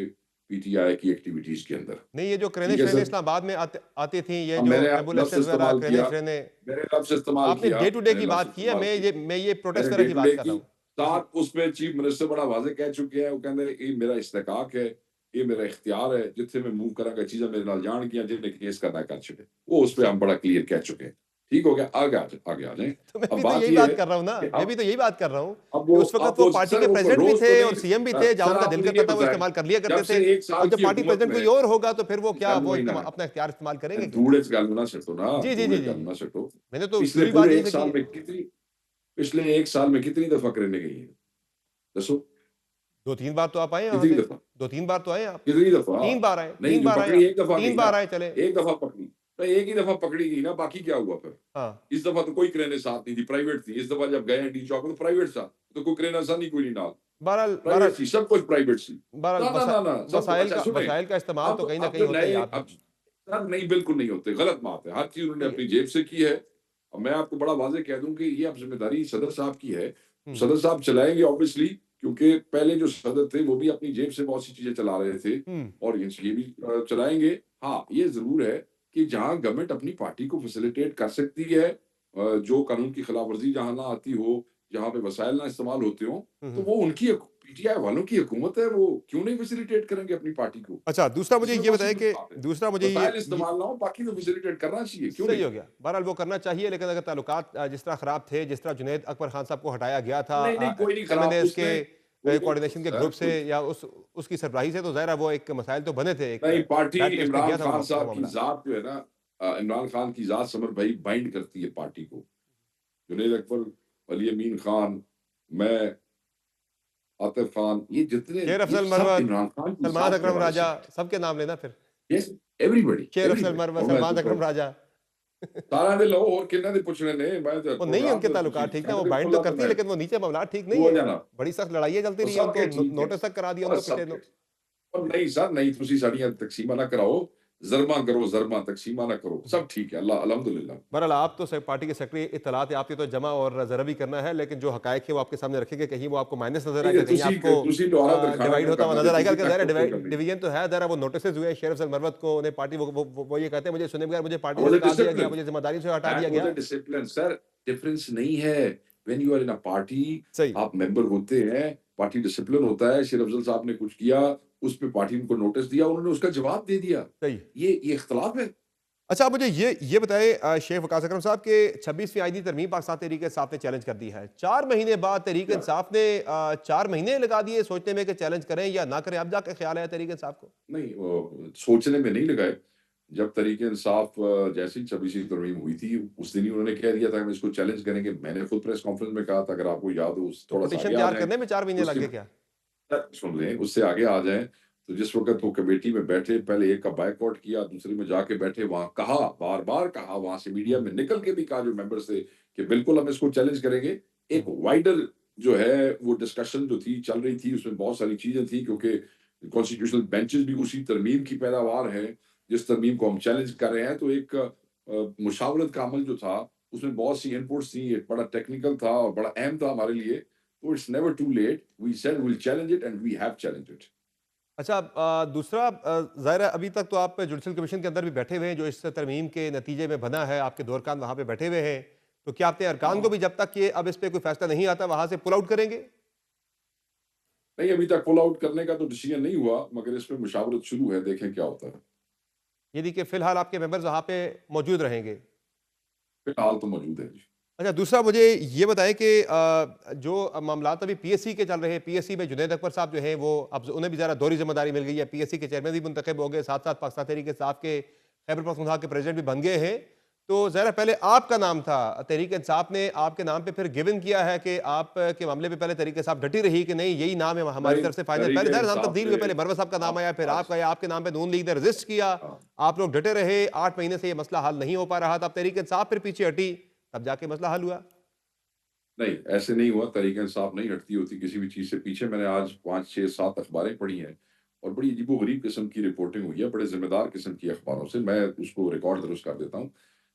पीटीआई की एक्टिविटीज के अंदर। नहीं, ये जो ठीक क्रेनें है श्रेनें सर, इस्लामाबाद में आती थी, ये अब जो मैंने एम्बुलेंसेज लफ्ज वगैरह इस्तेमाल क्रेनें किया, श्रेनें, मैंने लफ्ज इस्तेमाल आपने किया, डे टू डे मैंने की लफ्ज बात की है, इस्तेमाल किया, मैं ये प्रोटेस्ट मैंने वगैरह डे की टू बात डे कर की रहा हूँ। साथ उसमें चीफ मिनिस्टर बड़ा वाजे कह चुके हैं, वो कहते हैं ये मेरा इस्तेकाक है, ये मेरा इख्तियार है, जिथे मैं मूव करांगा चीजें मेरे नाल जान किया, जिन्हें केस करना कर चुके, वो उस पर हम बड़ा क्लियर कह चुके हैं। ठीक हो गया, आगे आ जाए। तो मैं अब भी तो बात यही ये बात है कर रहा हूँ ना, कि मैं भी तो यही बात कर रहा हूँ अब कि उस वक्त वो पार्टी के प्रेसिडेंट भी थे और सीएम भी थे, जहाँ सर उनका आप दिल मुझे करता ये था वो बताएं, इस्तेमाल कर लिया जब करते से थे। एक साल और जब की पार्टी हुकूमत प्रेसिडेंट कोई में और होगा तो फिर वो क्या गल वो वही ना अपना इख्तियार इस्तेमाल करेंगे क्या? धूड़े गल ना सटो ना, जी जी जी धूड़े जी गल ना सटो। मैंने तो पिछले पूरी बात पूरे यही एक से साल की। में पिछले एक साल में कितनी दफा करने गई है, दसो 2-3 बार तो आप आए यहाँ कितनी से, दफा, 2-3 बार तो आए आप, कितनी दफा 3 बार आए, नहीं, 3 जो बार आए पकड़ी आप, एक दफा 3 गई बार ना, आए चले। एक दफा पकड़ी तो एक ही दफा पकड़ी गई ना, बाकी क्या हुआ फिर? हाँ इस दफा तो कोई क्रेने साथ नहीं थी, प्राइवेट थी। इस दफा जब गए डी चौक तो प्राइवेट था, तो कोई क्रेन ऐसा नहीं, कोई नहीं नाल, बहरहाल प्राइवेट थी, सब कुछ प्राइवेट थी। बहरहाल ना ना ना सब वसाइल अच्छा का सुने, वसाइल का इस्तेमाल तो कहीं ना अब कहीं जो होता ही नए है। आप अब सर नहीं, बिल्कुल नहीं होते, गलत बात है। हर चीज उन्होंने अपनी जेब से की है। और मैं आपको बड़ा वाजे कह दूं कि ये अब जिम्मेदारी सदर साहब की है। सदर साहब चलाएंगे ऑब्वियसली, क्योंकि पहले जो सदर थे वो भी अपनी जेब से बहुत सी चीजें चला रहे थे, और ये भी चलाएंगे। हाँ, ये जरूर है कि जहाँ गवर्नमेंट अपनी पार्टी को फैसिलिटेट कर सकती है, जो कानून की खिलाफ वर्जी जहाँ ना आती हो, जहाँ पे वसाइल ना इस्तेमाल होते हो, तो वो उनकी पीटीआई वालों की हुकूमत है, वो क्यों नहीं फैसिलिटेट करेंगे अपनी पार्टी को? अच्छा, दूसरा मुझे इसमें ये कौन सी बताइए बड़ी कि बात है? दूसरा मुझे वसाइल ये इस्तेमाल ना हो, बाकी तो फैसिलिटेट करना चाहिए, क्यों सही नहीं? हो गया। बहरहाल वो करना चाहिए, लेकिन अगर ताल्लुकात जिस तरह खराब थे, जिस तरह जुनैद अकबर खान साहब को हटाया गया था नहीं, नहीं, कोई नहीं खराब, एमएनएस के उसने कोई नहीं कोऑर्डिनेशन के सर, ग्रुप से कोई या उसकी सरबराही से, तो ज़ाहिर है वो एक मसाइल तो बने थे, एक नहीं, पार्टी बैड प्लेस पे इमरान गया था खान वो साहब की मामला। ज़ात जो है ना, इमरान खान की ज़ात समर भाई बाइंड करती है पार्टी को। जुनैद अकबर, अली अमीन खान, मैं, आतिफ खान, ये जितने शेर ये अफजल सब मरवत, इमरान खान की सलमान ज़ात के अकरम हवाले से राजा, हैं। सबके नाम लेना फिर। यस, एवरीबॉडी, शेर अफजल एवरीबॉडी। मरवत, और मैं सलमान तो अकरम राजा। सारा दे लो और किन्ना दे पूछने ने, मैं तो वो नहीं है प्रोग्राम उनके तो ताल्लुकात ठीक ना, वो साढ़े बाइंड तो खुला तो करती है, मैं लेकिन वो नीचे मामला ठीक नहीं वो है। जाना बड़ी सख्त लड़ाइयाँ चलती और रही हैं, उनको सबके ठीक है नोटिस तक करा दिया और उनको पिछले सबके और नहीं सर, नहीं तुसी साड़ियां तकसीमा ना कराओ, ज़रमा करो, ज़रमा तकसीमा ना करो, सब ठीक है, अल्लाह अल्हम्दुलिल्लाह। बहरहाल आप तो पार्टी के सेक्रेटरी, इत्तलात है आपकी, तो जमा और जरा भी करना है, लेकिन जो हकायक है वो आपके सामने रखेंगे, कहीं वो आपको माइनस नजर नहीं आएगा, कहीं तुसी आपको तुसी दोबारा दरखाना डिवाइड क्यों होता हुआ करना नजर दे, आएगा। तुसी लेकिन ज़ाहिर टैक्स करनी डिवीजन तो है, ज़रा वो नोटिस हुए शेर अफजल मरवत को, उन्हें पार्टी वो ये कहते हैं, मुझे सुने बगैर मुझे पार्टी से was a निकाल दिया गया, discipline. मुझे जिम्मेदारी से हटा That दिया was गया। a discipline, sir. डिफरेंस नहीं है। When you are in a party, सही आप मेंबर होते हैं, पार्टी डिसिप्लिन होता है। शेर अफजल साहब ने कुछ किया, उस पे पार्टी ने उनको नोटिस दिया, उन्होंने उसका जवाब दे दिया। सही। ये इख्तिलाफ है। अच्छा, आप मुझे ये बताएं शेख वकास अकरम साहब के 26वीं आईनी तरमीम पाकिस्तान तहरीक इंसाफ ने चैलेंज कर दी है। 4 महीने बाद तहरीक क्या? इंसाफ ने 4 महीने लगा दिए सोचने में कि चैलेंज करें या ना करें। अब जाके ख्याल है तहरीक इंसाफ को? नहीं, सोचने में नहीं लगाए। जब तरीके इंसाफ जैसे ही 26वीं तरमीम हुई थी, उस दिन ही उन्होंने कह दिया था कि हम इसको चैलेंज करेंगे। मैंने खुद प्रेस कॉन्फ्रेंस में कहा था, अगर आपको याद हो, तो थोड़ा सा पिटीशन आगे आ तैयार जाएं। करने में 4 महीने लग उसके गए क्या? सुन लें, उससे आगे आ जाएं। तो जिस वक्त वो कमेटी में बैठे, पहले एक का बायकॉट किया, दूसरे में जाके बैठे, वहां कहा, बार बार कहा, वहां से मीडिया में निकल के भी कहा जो मेंबर्स थे कि बिल्कुल हम इसको चैलेंज करेंगे। एक वाइडर जो है वो डिस्कशन जो थी चल रही थी, उसमें बहुत सारी चीजें थी, क्योंकि कॉन्स्टिट्यूशनल बेंचेस भी उसी तरमीम की पैदावार है जिस तरमीम को हम चैलेंज कर रहे हैं। तो एक मुशावरत का अमल जो था, उसमें बहुत सी इनपुट्स थी, एक बड़ा टेक्निकल था और बड़ा अहम था हमारे लिए। तो it's never too late, we said will challenge it and we have challenged it. अच्छा, दूसरा ज़ाहिर है अभी तक तो आप जुडिशल कमीशन के अंदर भी बैठे हुए हैं, जो इस तरमीम के नतीजे में बना है, आपके दौरकान वहाँ पे बैठे हुए हैं। तो क्या अपने अरकान को भी जब तक ये अब इस पे कोई फैसला नहीं आता वहाँ से पुल आउट करेंगे? नहीं, अभी तक पुल आउट करने का तो डिसीजन नहीं हुआ, मगर इस पे मुशावरत शुरू है, देखें क्या होता है। यानी कि फिलहाल आपके मेंबर्स वहाँ पे मौजूद रहेंगे? फिलहाल तो मौजूद है जी। अच्छा, दूसरा मुझे ये बताएं कि जो मामलात अभी पीएससी के चल रहे हैं, पीएससी में जुनैद अकबर साहब जो हैं वो अब उन्हें भी ज़रा दोहरी जिम्मेदारी मिल गई है, पीएससी के चेयरमैन भी मुंतखब हो गए, साथ साथ पाकिस्तान तहरीक इंसाफ के खैबर पख्तूनख्वा के प्रेसिडेंट भी बन गए हैं। तो ज़रा पहले आपका नाम था, तहरीक इंसाफ ने आपके नाम पे फिर गिवन किया है कि आप के मामले पे पहले तहरीक इंसाफ डटी रही कि नहीं यही नाम है हमारी नहीं, तरफ से फाइनल। तहरीक पहले ज़रा नाम इंसाफ तब्दील हुए, ने पहले मरवत साहब का नाम आया, फिर आज आपका आया, आपके नाम पे नून लीग ने रजिस्ट किया, हाँ, आप लोग डटे रहे। 8 महीने से ये मसला हल नहीं हो पा रहा था, अब तहरीक इंसाफ फिर पीछे हटी, तब जाके मसला हल हुआ। नहीं, ऐसे नहीं हुआ। तहरीक इंसाफ नहीं हटती होती किसी भी चीज़ से पीछे। मैंने आज 5, 6, 7 अखबारें पढ़ी हैं और बड़ी अजीबो-गरीब किस्म की रिपोर्टिंग हुई है, बड़े ज़िम्मेदार किस्म की अखबारों से। मैं उसको रिकॉर्ड दुरुस्त कर देता हूँ।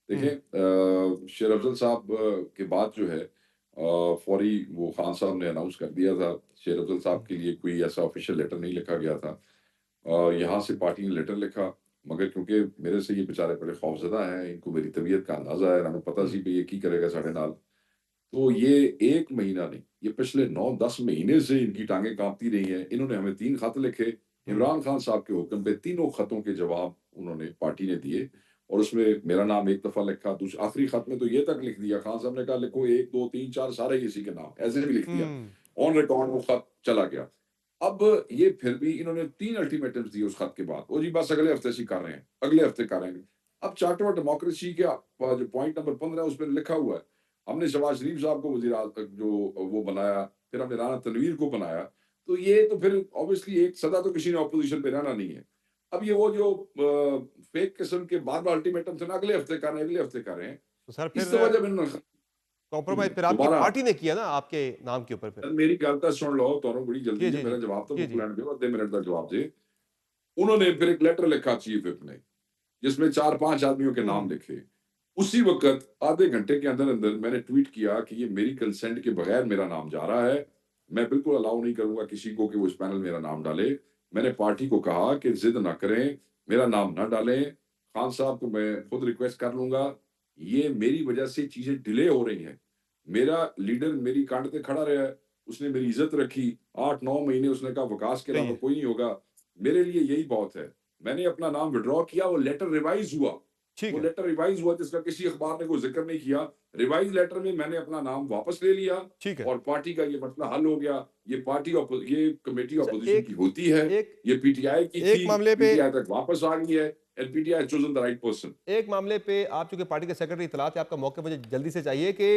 देखें, शेर अफजल साहब के बाद जो है फौरी वो खान साहब ने अनाउंस कर दिया था। शेर अफजल साहब के लिए कोई ऐसा ऑफिशियल लेटर नहीं लिखा गया था। यहाँ से पार्टी ने लेटर लिखा, मगर क्योंकि मेरे से ये बेचारे बड़े खौफज़दा हैं, इनको मेरी तबीयत का अंदाज़ा है, इन्हें पता सी भी ये की करेगा साढ़े नाल। तो ये 1 महीना नहीं, ये पिछले 9-10 महीने से इनकी टांगें काँपती रही हैं। इन्होंने हमें 3 खत लिखे, इमरान खान साहब के हुक्म पे तीनों खतों के जवाब उन्होंने पार्टी ने दिए और उसमें मेरा नाम एक दफ़ा लिखा, आखिरी खत में तो ये तक लिख दिया, खान साहब ने कहा लिखो 1, 2, 3, 4 सारे इसी के नाम, ऐसे भी लिख दिया। ऑन रिकॉर्ड वो खत चला गया। अब ये फिर भी इन्होंने 3 अल्टीमेटम्स दिए उस खत के बाद। ओ जी बस अगले हफ्ते से कर रहे हैं, अगले हफ्ते करेंगे। अब चार्टर ऑफ डेमोक्रेसी का जो पॉइंट नंबर 15 है उसमें लिखा हुआ है, हमने शहबाज शरीफ साहब को वज़ीर आज़म जो वो बनाया, फिर हमने राना तनवीर को बनाया। तो ये तो फिर ऑब्वियसली एक सदा तो किसी ने ऑपोजिशन पे रहना नहीं है। अब ये वो जो फेक किस्म के बार-बार अल्टीमेटम थे ना, अगले हफ्ते कर रहे हैं, अगले हफ्ते कर रहे हैं। तो सर इस फिर वजह इन्होंने कॉम्प्रोमाइज फिर आपकी दोबारा पार्टी ने किया ना आपके नाम के ऊपर फिर? मेरी गल तो सुन लो, तुहानू बड़ी जी जल्दी जी है, जी मेरा जवाब तो जी मुक जी लैण दिओ, आधे मिनट का जवाब दे। उन्होंने फिर एक लेटर लिखा चीफ विप ने, जिसमें 4-5 आदमियों के नाम लिखे। उसी वक़्त आधे घंटे के अंदर-अंदर मैंने ट्वीट किया कि ये मेरी कंसेंट के बगैर मेरा नाम जा रहा है। मैं बिल्कुल अलाउ नहीं करूँगा किसी को कि वो इस पैनल में मेरा नाम डाले। मैंने पार्टी को कहा कि ज़िद ना करें, मेरा नाम ना डालें। खान साहब को मैं खुद रिक्वेस्ट कर लूंगा, ये मेरी वजह से चीजें डिले हो रही हैं। मेरा लीडर मेरी कांड पे खड़ा रहा है, उसने मेरी इज्जत रखी, 8-9 महीने उसने कहा विकास के सही अलावा है। कोई नहीं होगा। मेरे लिए यही बहुत है। मैंने अपना नाम विड्रॉ किया, वो लेटर रिवाइज हुआ। ठीक वो है। लेटर रिवाइज हुआ जिसका किसी अखबार ने कोई जिक्र नहीं किया। रिवाइज लेटर में मैंने अपना नाम वापस ले लिया ठीक है। और पार्टी का ये मसला हल हो गया। ये कमेटी अच्छा, ऑपोजिशन की होती है। एक ये पीटीआई की एक थी, मामले पे पीटीआई तक वापस आ गई है and PTI chosen the right person. एक मामले पे आप चूंकि पार्टी के सेक्रेटरी इतलात है, आपका मौके मुझे जल्दी से चाहिए कि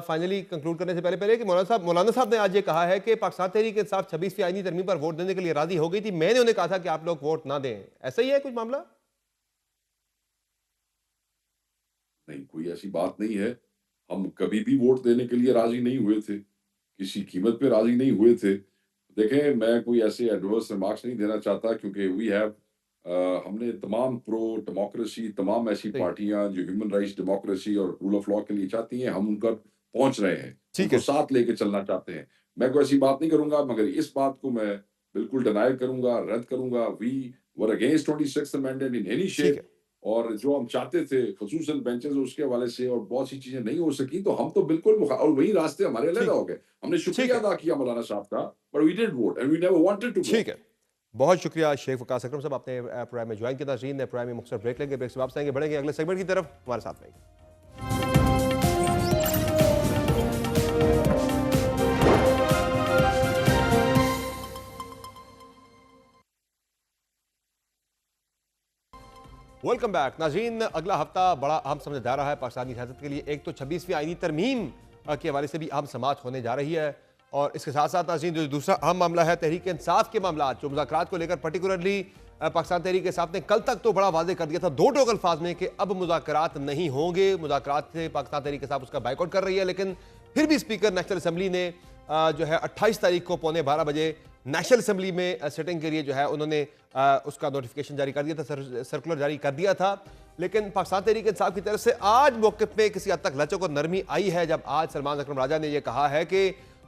फाइनली कंक्लूड करने से पहले कि मौलाना साहब ने आज ये कहा है कि पाकिस्तान तहरीक इंसाफ 26वीं आईनी तरमीम पर वोट देने के लिए राजी हो गई थी। मैंने उन्हें कहा था कि आप लोग वोट ना दें। ऐसा ही है कुछ मामला? नहीं, कोई ऐसी बात नहीं है। हम कभी भी वोट देने के लिए राजी नहीं हुए थे, किसी कीमत पे राजी नहीं हुए थे। देखें, मैं कोई ऐसे एडवर्स रिमार्क्स नहीं देना चाहता क्योंकि हमने तमाम प्रो डेमोक्रेसी, तमाम ऐसी सही। पार्टियां जो ह्यूमन राइट्स, डेमोक्रेसी और रूल ऑफ लॉ के लिए चाहती हैं, हम उनका पहुंच रहे हैं, ठीक उनको है। साथ लेके चलना चाहते हैं। मैं कोई ऐसी बात नहीं करूंगा, मगर इस बात को मैं बिल्कुल डिनाई करूंगा, रद्द करूंगा। We were against 26th amendment in any ठीक शेप। है। और जो हम चाहते थे खसूसन बेंचेस उसके हवाले से और बहुत सी चीजें नहीं हो सकी, तो हम तो बिल्कुल और वही रास्ते हमारे अलग ठीक हो गए। हमने ठीक शुक्रिया है। अदा किया मौलाना साहब का, but we didn't vote and we never wanted to ठीक वोट। है। बहुत शुक्रिया शेख वकास अकरम साहब, आपने प्रोग्राम में ज्वाइन किया। नाज़रीन, प्रोग्राम में मुख्तसर ब्रेक लेंगे, ब्रेक से वापस आएंगे, बढ़ेंगे अगले सेगमेंट की तरफ। हमारे साथ रहेंगे। वेलकम बैक नाज़रीन। अगला हफ्ता बड़ा अहम समझा जा रहा है पाकिस्तानी सियासत के लिए। एक तो 26वीं आईनी तरमीम के हवाले से भी अहम समाअत होने जा रही है, और इसके साथ साथ नाज़रीन जो दूसरा अहम मामला है तहरीक इंसाफ के मामला, जो मुज़ाकरात को लेकर पर्टिकुलरली पाकिस्तान तहरीक इंसाफ ने कल तक तो बड़ा वाज़ेह कर दिया था 2 टोक अल्फाज में कि अब मुज़ाकरात नहीं होंगे। मुज़ाकरात से पाकिस्तान तहरीक इंसाफ उसका बाइकआउट कर रही है, लेकिन फिर भी स्पीकर नेशनल असम्बली ने जो है 28 तारीख को 11:15 बजे नेशनल असम्बली में सिटिंग के लिए जो है उन्होंने उसका नोटिफिकेशन जारी कर दिया था, सर्कुलर जारी कर दिया था। लेकिन पाकिस्तान तहरीक इंसाफ की तरफ से आज मौक़िफ़ में किसी हद तक लचक और नरमी आई है, जब आज सलमान अकरम राजा ने यह कहा है कि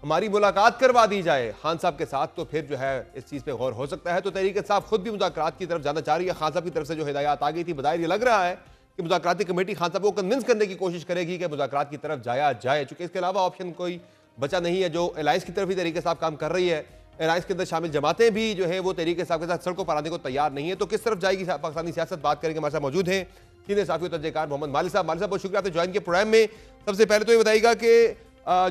हमारी मुलाकात करवा दी जाए खान साहब के साथ, तो फिर जो है इस चीज़ पे गौर हो सकता है। तो तहरीक इंसाफ खुद भी मुज़ाकरात की तरफ जाना चाह रही है। खान साहब की तरफ से जो हिदायत आ गई थी, बज़ाहिर ये लग रहा है कि मुज़ाकराती कमेटी खान साहब को कन्विंस करने की कोशिश करेगी कि मुज़ाकरात की तरफ जाया जाए, चूँकि इसके अलावा ऑप्शन कोई बचा नहीं है। जो अलायंस की तरफ ही तहरीक इंसाफ काम कर रही है, अलायंस के अंदर शामिल जमातें भी जो है वो तहरीक इंसाफ के साथ सड़कों पर आने को तैयार नहीं है। तो किस तरफ जाएगी पाकिस्तानी सियासत, बात करेंगे। हमारे साथ मौजूद हैं सीनियर साफी और तर्जकार मोहम्मद मालिक साहब। मालिक साहब, बहुत शुक्रिया आपने ज्वाइन किया प्रोग्राम में। सबसे पहले तो ये बताइएगा कि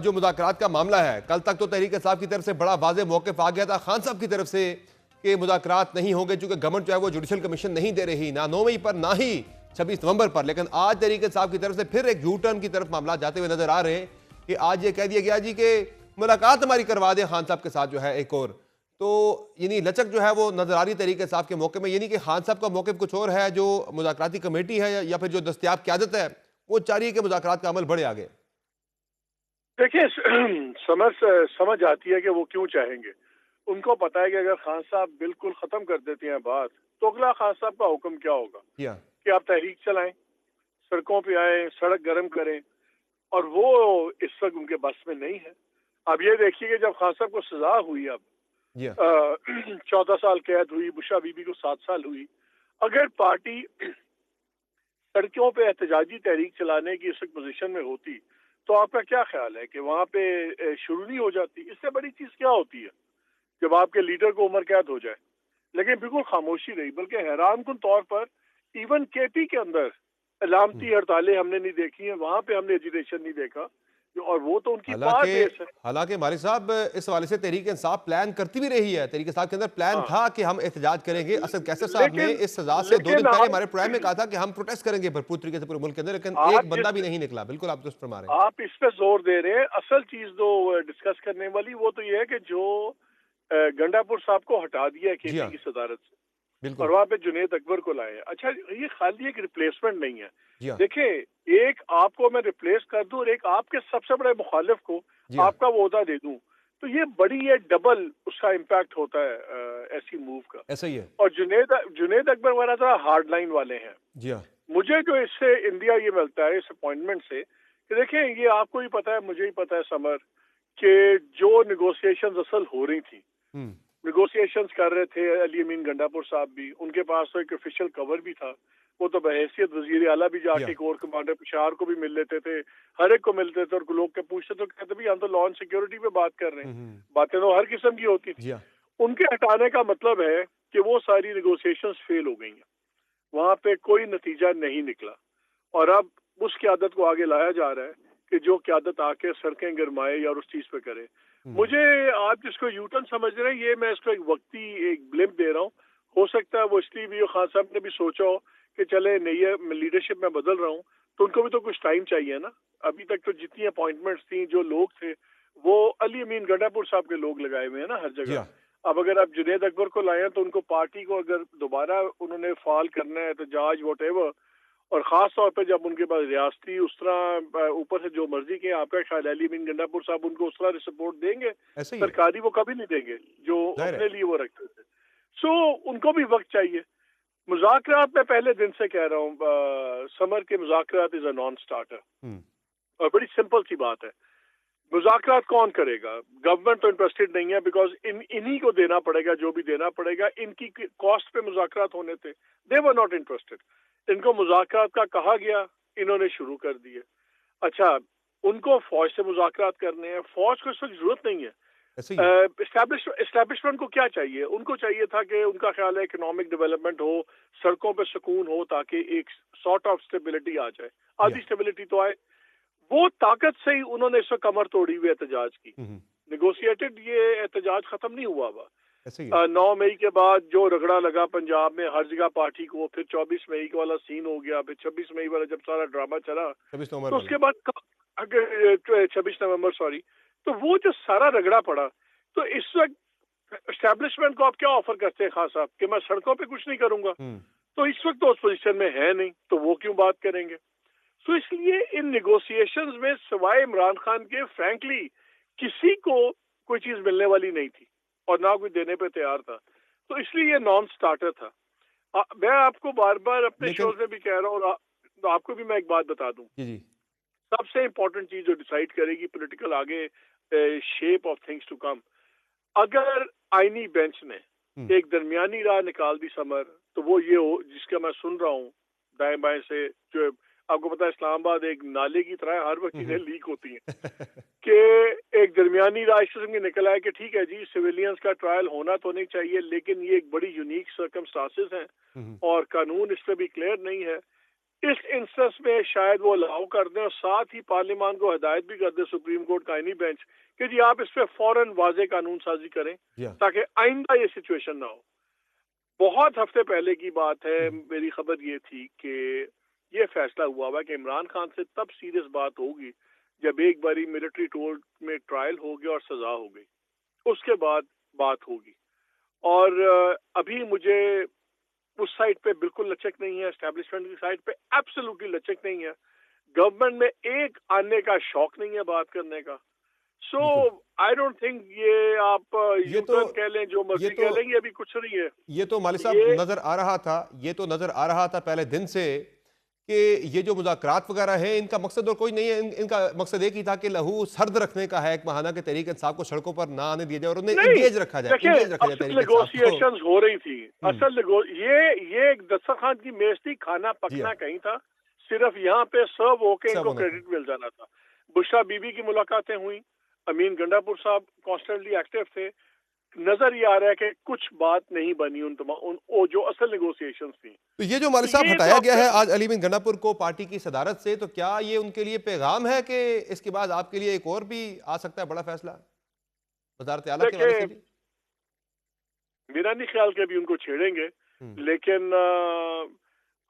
जो मुज़ाकरात का मामला है, कल तक तो तहरीक इंसाफ की तरफ से बड़ा वाज़ेह मौक़िफ़ आ गया था खान साहब की तरफ से कि मुज़ाकरात नहीं होंगे, चूंकि गवर्नमेंट जो है वो जुडिशल कमीशन नहीं दे रही, ना 9 मई पर ना ही 26 नवंबर पर। लेकिन आज तहरीक इंसाफ की तरफ से फिर एक यू टर्न की तरफ मामला जाते हुए नजर आ रहे हैं कि आज ये कह दिया गया जी कि मुलाकात हमारी करवा दें खान साहब के साथ जो है एक और। तो यानी लचक जो है वो नजर आ रही तहरीक इंसाफ के मौके में, यानी कि खान साहब का मौक़िफ़ कुछ और है, जो मुज़ाकराती कमेटी है या फिर जो दस्तयाब क़यादत है वो चाह रही है कि मुज़ाकरात का अमल बढ़े आगे। देखिए, समझ आती है कि वो क्यों चाहेंगे। उनको पता है कि अगर खान साहब बिल्कुल खत्म कर देते हैं बात, तो अगला खान साहब का हुक्म क्या होगा कि आप तहरीक चलाएं, सड़कों पे आए, सड़क गर्म करें, और वो इस वक्त उनके बस में नहीं है। अब ये देखिए कि जब खान साहब को सजा हुई, अब 14 साल कैद हुई, बुशा बीबी को 7 साल हुई, अगर पार्टी सड़कों पे एहतजाजी तहरीक चलाने की इस पोजीशन में होती, तो आपका क्या ख्याल है कि वहां पे शुरू नहीं हो जाती? इससे बड़ी चीज क्या होती है जब आपके लीडर को उम्र कैद हो जाए? लेकिन बिल्कुल खामोशी रही, बल्कि हैरानकुन तौर पर इवन केपी के अंदर अलामती हड़तालें हमने नहीं देखी हैं, वहां पे हमने एजिटेशन नहीं देखा, और वो तो उनकी पार बेस है। हालांकि मालिक साहब इस हवाले से तहरीक इंसाफ प्लान करती भी रही है। तहरीक इंसाफ के अंदर प्लान था कि हम एहतजाज करेंगे। असद कैसर साहब ने इस सजा से 2 दिन पहले हमारे प्रोग्राम में कहा था कि हम प्रोटेस्ट करेंगे भरपूर तरीके से पूरे मुल्क के अंदर, लेकिन एक बंदा भी नहीं निकला। बिल्कुल आप दुरुस्त फरमा रहे हैं। आप इस पे जोर दे रहे हैं। असल चीज जो डिस्कस करने वाली वो तो ये है कि जो गंडापुर साहब को हटा दिया केपी की सदारत से और वहाँ पे जुनेद अकबर को लाए। अच्छा, ये खाली एक रिप्लेसमेंट नहीं है। देखें, एक आपको मैं रिप्लेस कर दूं और एक आपके सबसे बड़े मुखालिफ को आपका वो ओहदा दे दूं, तो ये बड़ी ये डबल उसका इम्पैक्ट होता है ऐसी मूव का। ऐसा ही है। और जुनेद अकबर वाला जरा हार्ड लाइन वाले हैं। जी हाँ। मुझे जो इससे इंडिया ये मिलता है इस अपॉइंटमेंट से, कि देखें, ये आपको ही पता है, मुझे ही पता है समर, कि जो निगोशिएशंस असल हो रही थी निगोशिएशंस कर रहे थे अली अमीन गंडापुर साहब भी, उनके पास तो एक ऑफिशियल कवर भी था, वो तो बहैसियत वजीर आला भी जाके कोर कमांडर पेशावर को भी मिल लेते थे, हर एक को मिलते थे और लोग के पूछते तो कहते भी हम तो लॉ एंड सिक्योरिटी पे बात कर रहे हैं। बातें तो हर किस्म की होती थी। उनके हटाने का मतलब है कि वो सारी निगोशिएशंस फेल हो गई हैं, वहां पे कोई नतीजा नहीं निकला और अब उस क़यादत को आगे लाया जा रहा है कि जो क़यादत आके सड़कें गरमाए और उस चीज पे करे। मुझे आप जिसको यूटर्न समझ रहे हैं, ये मैं इसको एक वक्ती एक ब्लेम दे रहा हूँ। हो सकता है वो इसलिए भी खान साहब ने भी सोचा हो कि चले नई लीडरशिप में बदल रहा हूँ तो उनको भी तो कुछ टाइम चाहिए ना। अभी तक तो जितनी अपॉइंटमेंट्स थी, जो लोग थे वो अली अमीन गंडापुर साहब के लोग लगाए हुए हैं ना हर जगह। अब अगर आप जुनेद अकबर को लाए तो उनको पार्टी को अगर दोबारा उन्होंने फाल करना है तो जज वॉट और खास तौर पे जब उनके पास रियासती उस तरह ऊपर से जो मर्जी के आपका ख्याल अली अमीन गंडापुर साहब उनको उस तरह सपोर्ट देंगे? सरकारी वो कभी नहीं देंगे जो अपने लिए वो रखते थे। सो उनको भी वक्त चाहिए। मुज़ाकरात में पहले दिन से कह रहा हूँ, समर के मुज़ाकरात इज अ नॉन स्टार्टर और बड़ी सिंपल सी बात है। मुज़ाकरात कौन करेगा? गवर्नमेंट तो इंटरेस्टेड नहीं है बिकॉज इन्हीं को देना पड़ेगा जो भी देना पड़ेगा। इनकी कॉस्ट पे मुज़ाकरात होने थे, दे वर नॉट इंटरेस्टेड। इनको मुज़ाकरात का कहा गया, इन्होंने शुरू कर दिए। अच्छा, उनको फौज से मुज़ाकरात करने हैं, फौज को इस वक्त जरूरत नहीं है। एस्टैब्लिशमेंट को क्या चाहिए? उनको चाहिए था कि उनका ख्याल है इकोनॉमिक डेवलपमेंट हो, सड़कों पे सुकून हो ताकि एक सॉर्ट ऑफ स्टेबिलिटी आ जाए, आधी स्टेबिलिटी तो आए। वो ताकत से ही उन्होंने इस वक्त कमर तोड़ी हुई एहतजाज की। निगोशिएटेड ये एहतजाज खत्म नहीं हुआ हुआ। 9 मई के बाद जो रगड़ा लगा पंजाब में हर जगह पार्टी को, फिर 24 मई के वाला सीन हो गया, फिर 26 मई वाला जब सारा ड्रामा चला तो उसके बाद 26 नवंबर सॉरी, तो वो जो सारा रगड़ा पड़ा, तो इस वक्त एस्टैब्लिशमेंट को आप क्या ऑफर करते हैं खान साहब कि मैं सड़कों पे कुछ नहीं करूंगा? तो इस वक्त तो उस पोजीशन में है नहीं, तो वो क्यों बात करेंगे? सो इसलिए इन निगोशिएशंस में सिवाय इमरान खान के फ्रैंकली किसी को कोई चीज मिलने वाली नहीं थी और ना कोई देने पे तैयार था। तो इसलिए ये नॉन स्टार्टर था। मैं आपको बार बार अपने शोज में भी कह रहा हूँ और आपको भी मैं एक बात बता दूं, सबसे इंपॉर्टेंट चीज जो डिसाइड करेगी पॉलिटिकल आगे shape of things to come, अगर आईनी बेंच ने एक दरमियानी राह निकाल दी समर, तो वो ये हो जिसका मैं सुन रहा हूँ दाएं बाएं से, जो आपको पता है इस्लामाबाद एक नाले की तरह हर वक्त चीजें लीक होती हैं कि एक दरमियानी राह इस किस्म की निकल आए कि ठीक है जी सिविलियंस का ट्रायल होना तो नहीं चाहिए, लेकिन ये एक बड़ी यूनिक सर्कमस्टांसेस हैं और कानून इस पर भी क्लियर नहीं है। इस इंस्टेंस में शायद वो अलाउ कर दें और साथ ही पार्लियामान को हिदायत भी कर दे सुप्रीम कोर्ट का आईनी बेंच कि जी आप इस पे फौरन वाजे कानून साजी करें ताकि आइंदा ये सिचुएशन ना हो। बहुत हफ्ते पहले की बात है, मेरी खबर ये थी कि ये फैसला हुआ हुआ कि इमरान खान से तब सीरियस बात होगी जब एक बारी मिलिट्री कोर्ट में ट्रायल हो गया और सजा हो गई, उसके बाद बात होगी। और अभी मुझे उस साइड पे बिल्कुल लचक नहीं है, एस्टैब्लिशमेंट की साइड पे एब्सोल्युटली लचक नहीं है, गवर्नमेंट में एक आने का शौक नहीं है बात करने का। सो आई डोंट थिंक ये आप कह लें जो मर्जी कह लें, ये अभी कुछ नहीं है। ये तो मालिक साहब नजर आ रहा था, ये तो नजर आ रहा था पहले दिन से कि ये जो मुज़ाकरात वगैरह है इनका मकसद और कोई नहीं है, इनका मकसद एक ही था कि लहू सर्द रखने का है, एक बहाना के तहरीक इंसाफ को सड़कों पर ना आने दिया जाए और उन्हें एंगेज रखा जाए। नेगोशिएशंस हो रही थी, असल ये एक दस्तरखान की मेज थी, खाना पकना कहीं था, सिर्फ यहाँ पे सर्व होके इनको क्रेडिट मिल जाना था। बुशरा बीबी की मुलाकातें हुई, अमीन गंडापुर साहब कॉन्स्टेंटली एक्टिव थे, नजर ये आ रहा है कि कुछ बात नहीं बनी उन जो असल नेगोशिएशंस थी। तो ये जो मालिक साहब हटाया गया है आज अली अमीन गंडापुर को पार्टी की सदारत से, तो क्या ये उनके लिए पैगाम है कि इसके बाद आपके लिए एक और भी आ सकता है बड़ा फैसला वज़ारत आला के हवाले से भी? मेरा नहीं ख्याल कि अभी उनको छेड़ेंगे, लेकिन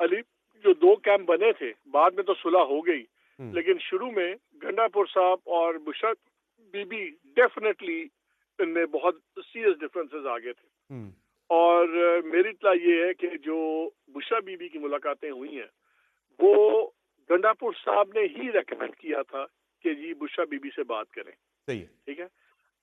अली जो 2 कैंप बने थे बाद में तो सुलह हो गई, लेकिन शुरू में गंडापुर साहब और बुशरा बीबी डेफिनेटली इनमें बहुत सीरियस डिफरेंसेस आ गए थे। और मेरी इत्तला ये है कि जो बुशरा बीबी की मुलाकातें हुई हैं वो गंडापुर साहब ने ही रेकमेंड किया था कि जी बुशरा बीबी से बात करें। सही है, ठीक है।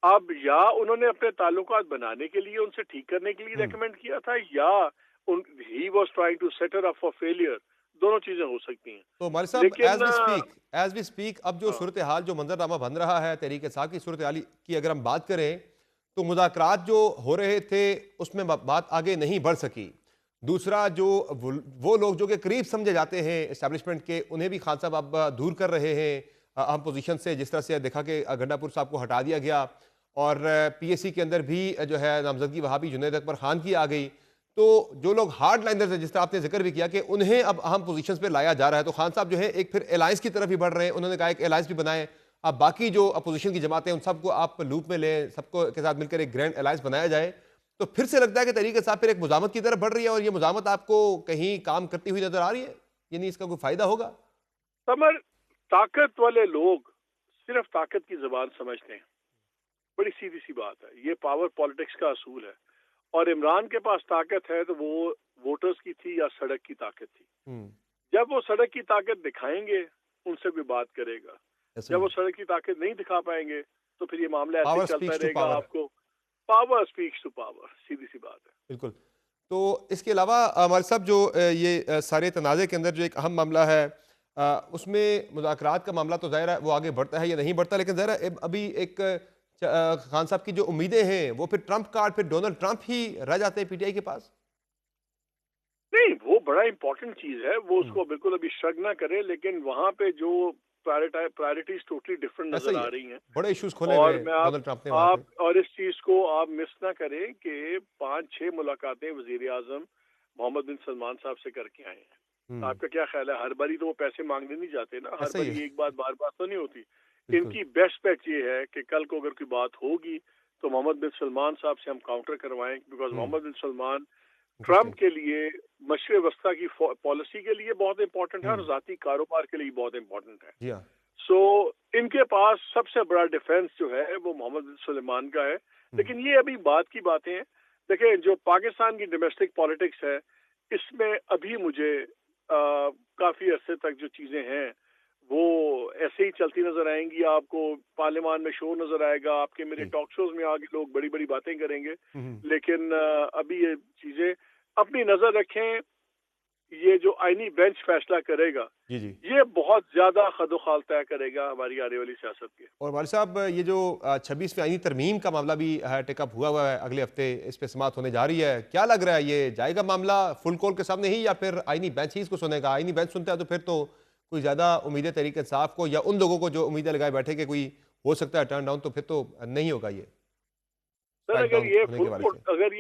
अब या उन्होंने अपने ताल्लुकात बनाने के लिए उनसे ठीक करने के लिए रेकमेंड किया था, या he was trying to set her up for failure, दोनों चीजें हो सकती हैं। तो मालिक साहब एज वी स्पीक अब जो सूरत हाल जो मंजरनामा बन रहा है तहरीक इंसाफ की सूरत हाल की अगर हम बात करें तो मुज़ाकरात जो हो रहे थे उसमें बात आगे नहीं बढ़ सकी। दूसरा, जो वो लोग जो कि करीब समझे जाते हैं इस्टेब्लिशमेंट के, उन्हें भी खान साहब अब दूर कर रहे हैं अहम पोजीशन से। जिस तरह से देखा कि गंडापुर साहब को हटा दिया गया और पीएसी के अंदर भी जो है नामजदगी वहाँ भी जुनैद अकबर खान की आ गई। तो जो लोग हार्ड लाइनर्स हैं, जिस तरह आपने जिक्र भी किया कि उन्हें अब अहम पोजीशंस पे लाया जा रहा है, तो खान साहब जो है एक फिर अलायंस की तरफ ही बढ़ रहे हैं। उन्होंने कहा एक अलायंस भी बनाए, अब बाकी जो अपोजिशन की जमातें उन सबको आप लूप में लें, सबको के साथ मिलकर एक ग्रैंड अलायंस बनाया जाए। तो फिर से लगता है कि तरीके साहब फिर एक मुजामत की तरफ बढ़ रही है, और ये मुजामत आपको कहीं काम करती हुई नजर आ रही है, यानी इसका कोई फायदा होगा? समर, ताकत वाले लोग सिर्फ ताकत की जुबान समझते हैं। बड़ी सीधी सी बात है, ये पावर पॉलिटिक्स का असूल है। और इमरान के पास ताकत है तो वो वोटर्स की थी या सड़क की ताकत थी। जब वो सड़क की ताकत दिखाएंगे उनसे भी बात करेगा, जब वो सड़क की ताकत नहीं दिखा पाएंगे तो फिर ये मामला ऐसे चलता रहेगा। आपको पावर स्पीक्स टू पावर, सीधी सी बात है। बिल्कुल। तो इसके अलावा हमारे साहब जो ये सारे तनाज़े के अंदर जो एक अहम मामला है, उसमें मुज़ाकरात का मामला तो ज़ाहिर है वो आगे बढ़ता है या नहीं बढ़ता, लेकिन ज़ाहिर है अभी एक खान साहब की जो उम्मीदें हैं वो फिर ट्रंप कार्ड, फिर डोनाल्ड ट्रंप ही रह जाते हैं पीटीआई के पास। नहीं, वो बड़ा इंपॉर्टेंट चीज है, वो उसको बिल्कुल अभी शक ना करे, लेकिन वहाँ पे जो प्रायोरिटीज टोटली डिफरेंट नजर आ रही हैं, बड़े इश्यूज खोले और हुए मैं डोनाल्ड ट्रंप ने आप और इस चीज को आप मिस ना करें कि 5-6 मुलाकातें वजीर आजम मोहम्मद बिन सलमान साहब से करके आए हैं। आपका क्या ख्याल है? हर बारी तो वो पैसे मांगने नहीं जाते ना, हर बारी एक बात बार बार तो नहीं होती। इनकी बेस्ट बेट ये है कि कल को अगर कोई बात होगी तो मोहम्मद बिन सलमान साहब से हम काउंटर करवाएं, because Mohammed bin Salman Trump के लिए मशरिक़ वस्ता की पॉलिसी के लिए बहुत इंपॉर्टेंट है और जाती कारोबार के लिए बहुत इंपॉर्टेंट है। सो इनके पास सबसे बड़ा डिफेंस जो है वो मोहम्मद बिन सलमान का है। लेकिन ये अभी बात की बातें हैं। देखिए, जो पाकिस्तान की डोमेस्टिक पॉलिटिक्स है इसमें अभी मुझे काफी अरसे तक जो चीजें हैं वो ऐसे ही चलती नजर आएंगी। आपको पार्लियामान में शो नजर आएगा, आपके मेरे टॉक शोज में आगे लोग बड़ी बड़ी बातें करेंगे, लेकिन अभी ये चीजें अपनी नजर रखें। ये जो आईनी बेंच फैसला करेगा ये बहुत ज्यादा खदोखाल तय करेगा हमारी आने वाली सियासत के। और वालिद साहब, ये जो 26वीं आईनी तरमीम का मामला भी टेकअप हुआ है, अगले हफ्ते इस पे समाअत होने जा रही है, क्या लग रहा है ये जाएगा मामला फुल कोर्ट के सामने ही, या फिर आईनी बेंच ही इसको सुनेगा? आईनी बेंच सुनता है तो फिर तो कोई ज्यादा उम्मीदें तहरीक इंसाफ को या उन लोगों को जो उम्मीदें लगाए बैठे कि कोई हो सकता है टर्न डाउन, तो फिर तो नहीं होगा ये। सर, अगर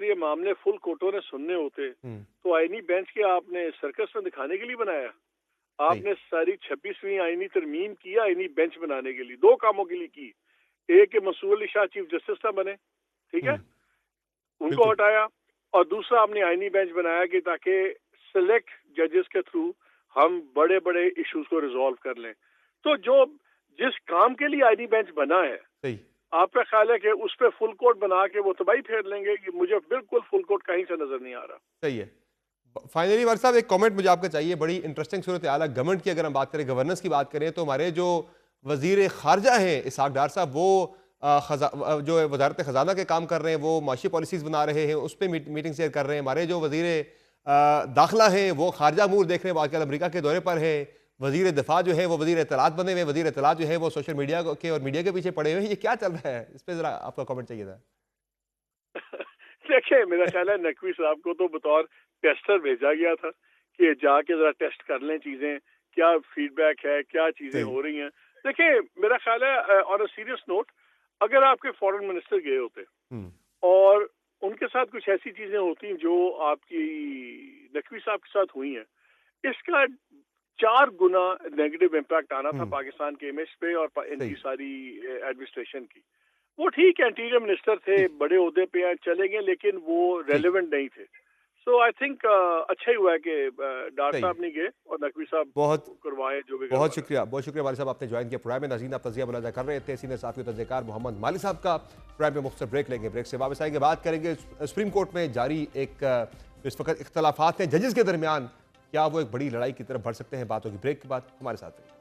ये मामले फुल कोर्टों ने सुनने होते तो आईनी बेंच के आपने सर्कस में दिखाने के लिए बनाया? आपने सारी 26वीं आईनी तरमीम की आईनी बेंच बनाने के लिए, 2 कामों के लिए की। एक, मंसूर अली शाह चीफ जस्टिस ना बने, ठीक है, उनको हटाया, और दूसरा आपने आईनी बेंच बनाया कि ताकि सिलेक्ट जजेस के थ्रू हम बड़े बड़े इश्यूज को रिजॉल्व कर लें। तो जो जिस काम के लिए आईनी बेंच बना है, आपका ख्याल है कि उस पर फुल कोर्ट बना के वो तबाही फेर लेंगे? ये मुझे बिल्कुल फुल कोर्ट कहीं से नजर नहीं आ रहा। सही है। फाइनली वालिद साहब, एक कमेंट मुझे आपका चाहिए। बड़ी इंटरेस्टिंग सूरत हाल है गवर्नमेंट की। अगर हम बात करें, गवर्नेंस की बात करें, तो हमारे जो वजीर खारजा हैं इसहाक डार साहब, वो जो वजारत खजाना के काम कर रहे हैं, वो माशी पॉलिसीज बना रहे हैं, उस पर मीटिंग शेयर कर रहे हैं। हमारे जो वजीर दाखिला हैं वो खारजा मूर देख रहे हैं, आजकल अमरीका के दौरे पर है। वजीर दिफा जो है वो वजीर इत्तलात बने हुए, वजीर इत्तलात जो है वो सोशल मीडिया के और मीडिया के पीछे पड़े हुए हैं। ये क्या चल रहा है? इस पे जरा आपका कमेंट चाहिए था। देखिए, मेरा ख्याल है नकवी साहब को तो बतौर टेस्टर भेजा गया था कि जाके जरा टेस्ट कर लें चीजें, क्या फीडबैक है, क्या चीजें हो रही हैं। देखिए, मेरा ख्याल है ऑन अ सीरियस नोट, अगर आपके फॉरेन मिनिस्टर गए होते और उनके साथ कुछ ऐसी चीजें होती जो आपकी नकवी साहब के साथ हुई हैं, इसका 4 गुना नेगेटिव इम्पैक्ट आना था पाकिस्तान के इमेज पे और इनकी सारी एडमिनिस्ट्रेशन की। वो ठीक है, इंटीरियर मिनिस्टर थे, बड़े ओहदे पे हैं, चले गए, लेकिन वो रेलेवेंट नहीं थे। सो आई थिंक अच्छा ही हुआ है कि डार साहब नहीं गए और नकवी साहब बहुत करवाए जो भी। बहुत शुक्रिया वालिद साहब, आपने ज्वाइन किया प्रोग्राम में। नाज़रीन, आप तज़किया मुलाज़ा कर रहे थे सीनियर साफ़ी और तज़कियाकार मोहम्मद मालिक साहब का। प्रोग्राम में मुख्तसर ब्रेक लेंगे, ब्रेक से वापस आएंगे, बात करेंगे सुप्रीम कोर्ट में जारी एक इस वक्त इख्तलाफात हैं जजेस के दरमियान, क्या वो एक बड़ी लड़ाई की तरफ बढ़ सकते हैं? बात होगी ब्रेक के बाद। हमारे साथ रहिए।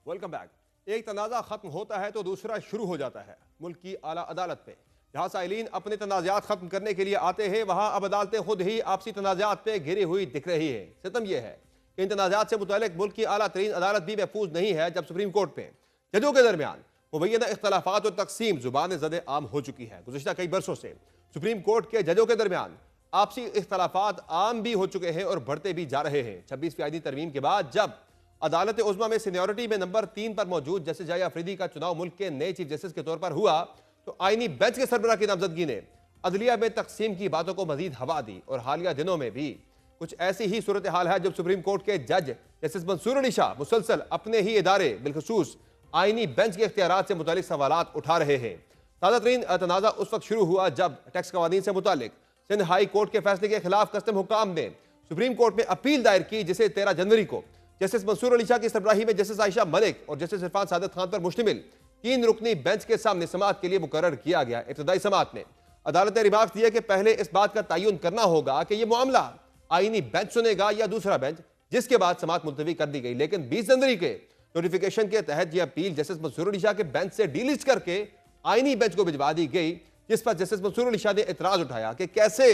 Welcome back. एक तनाज़ा खत्म होता है तो दूसरा शुरू हो जाता है। मुल्क की आला अदालत पे जहां साइलीन अपने तनाज़ात खत्म करने के लिए आते हैं, वहां अब अदालतें खुद ही आपसी तनाज़ात पे घिरी हुई दिख रही है। सितम यह है कि इन तनाज़ात से मुतालिक मुल्क की आला तरीन अदालत भी महफूज नहीं है जब सुप्रीम कोर्ट में जजों के दरमियान मुबैना इख्तलाफात और तकसीम जुबान ज़द आम हो चुकी है। गुज़िश्ता कई बरसों से सुप्रीम कोर्ट के जजों के दरमियान आपसी इख्तलाफात आम भी हो चुके हैं और बढ़ते भी जा रहे हैं। 26वीं आईनी तरमीम के बाद जब अदालत उज़्मा में सीनियरिटी में नंबर 3 पर मौजूद जस्टिस जाया अफरीदी का चुनाव मुल्क के नए चीफ जस्टिस के तौर पर हुआ तो आईनी बेंच के सरबराह की नामजदगी ने अदलिया में तकसीम की बातों को मजीद हवा दी। और हालिया दिनों में भी कुछ ऐसी ही सूरत हाल है जब सुप्रीम कोर्ट के जज जस्टिस मंसूर अली शाह मुसलसल अपने ही इदारे बिलखसूस आईनी बेंच के इख्तियारात से मुतालिक सवालात उठा रहे हैं। ताज़ा तरीन तनाज़ा उस वक्त शुरू हुआ जब टैक्स कवानीन से मुतालिक सिंध हाई कोर्ट के फैसले के खिलाफ कस्टम हुकाम ने सुप्रीम कोर्ट में अपील दायर की, जिसे 13 जनवरी को जस्टिस मंसूर अली शाह की सरबराही में जस्टिस आयशा मलिक और जस्टिस इरफान सादत खान पर मुश्तमिल 3 रुकनी बेंच के सामने समाअत के लिए मुकर्रर किया गया। इब्तदाई समाअत में अदालत ने रिमार्क दिया कि पहले इस बात का तयन करना होगा कि यह मामला आईनी बेंच सुनेगा या दूसरा बेंच, जिसके बाद समाअत मुलतवी कर दी गई। लेकिन 20 जनवरी के नोटिफिकेशन के तहत यह अपील जस्टिस मंसूर अली शाह के बेंच से डीलिस्ट करके आईनी बेंच को भिजवा दी गई, जिस पर जस्टिस मंसूर अली शाह ने एतराज उठाया कि कैसे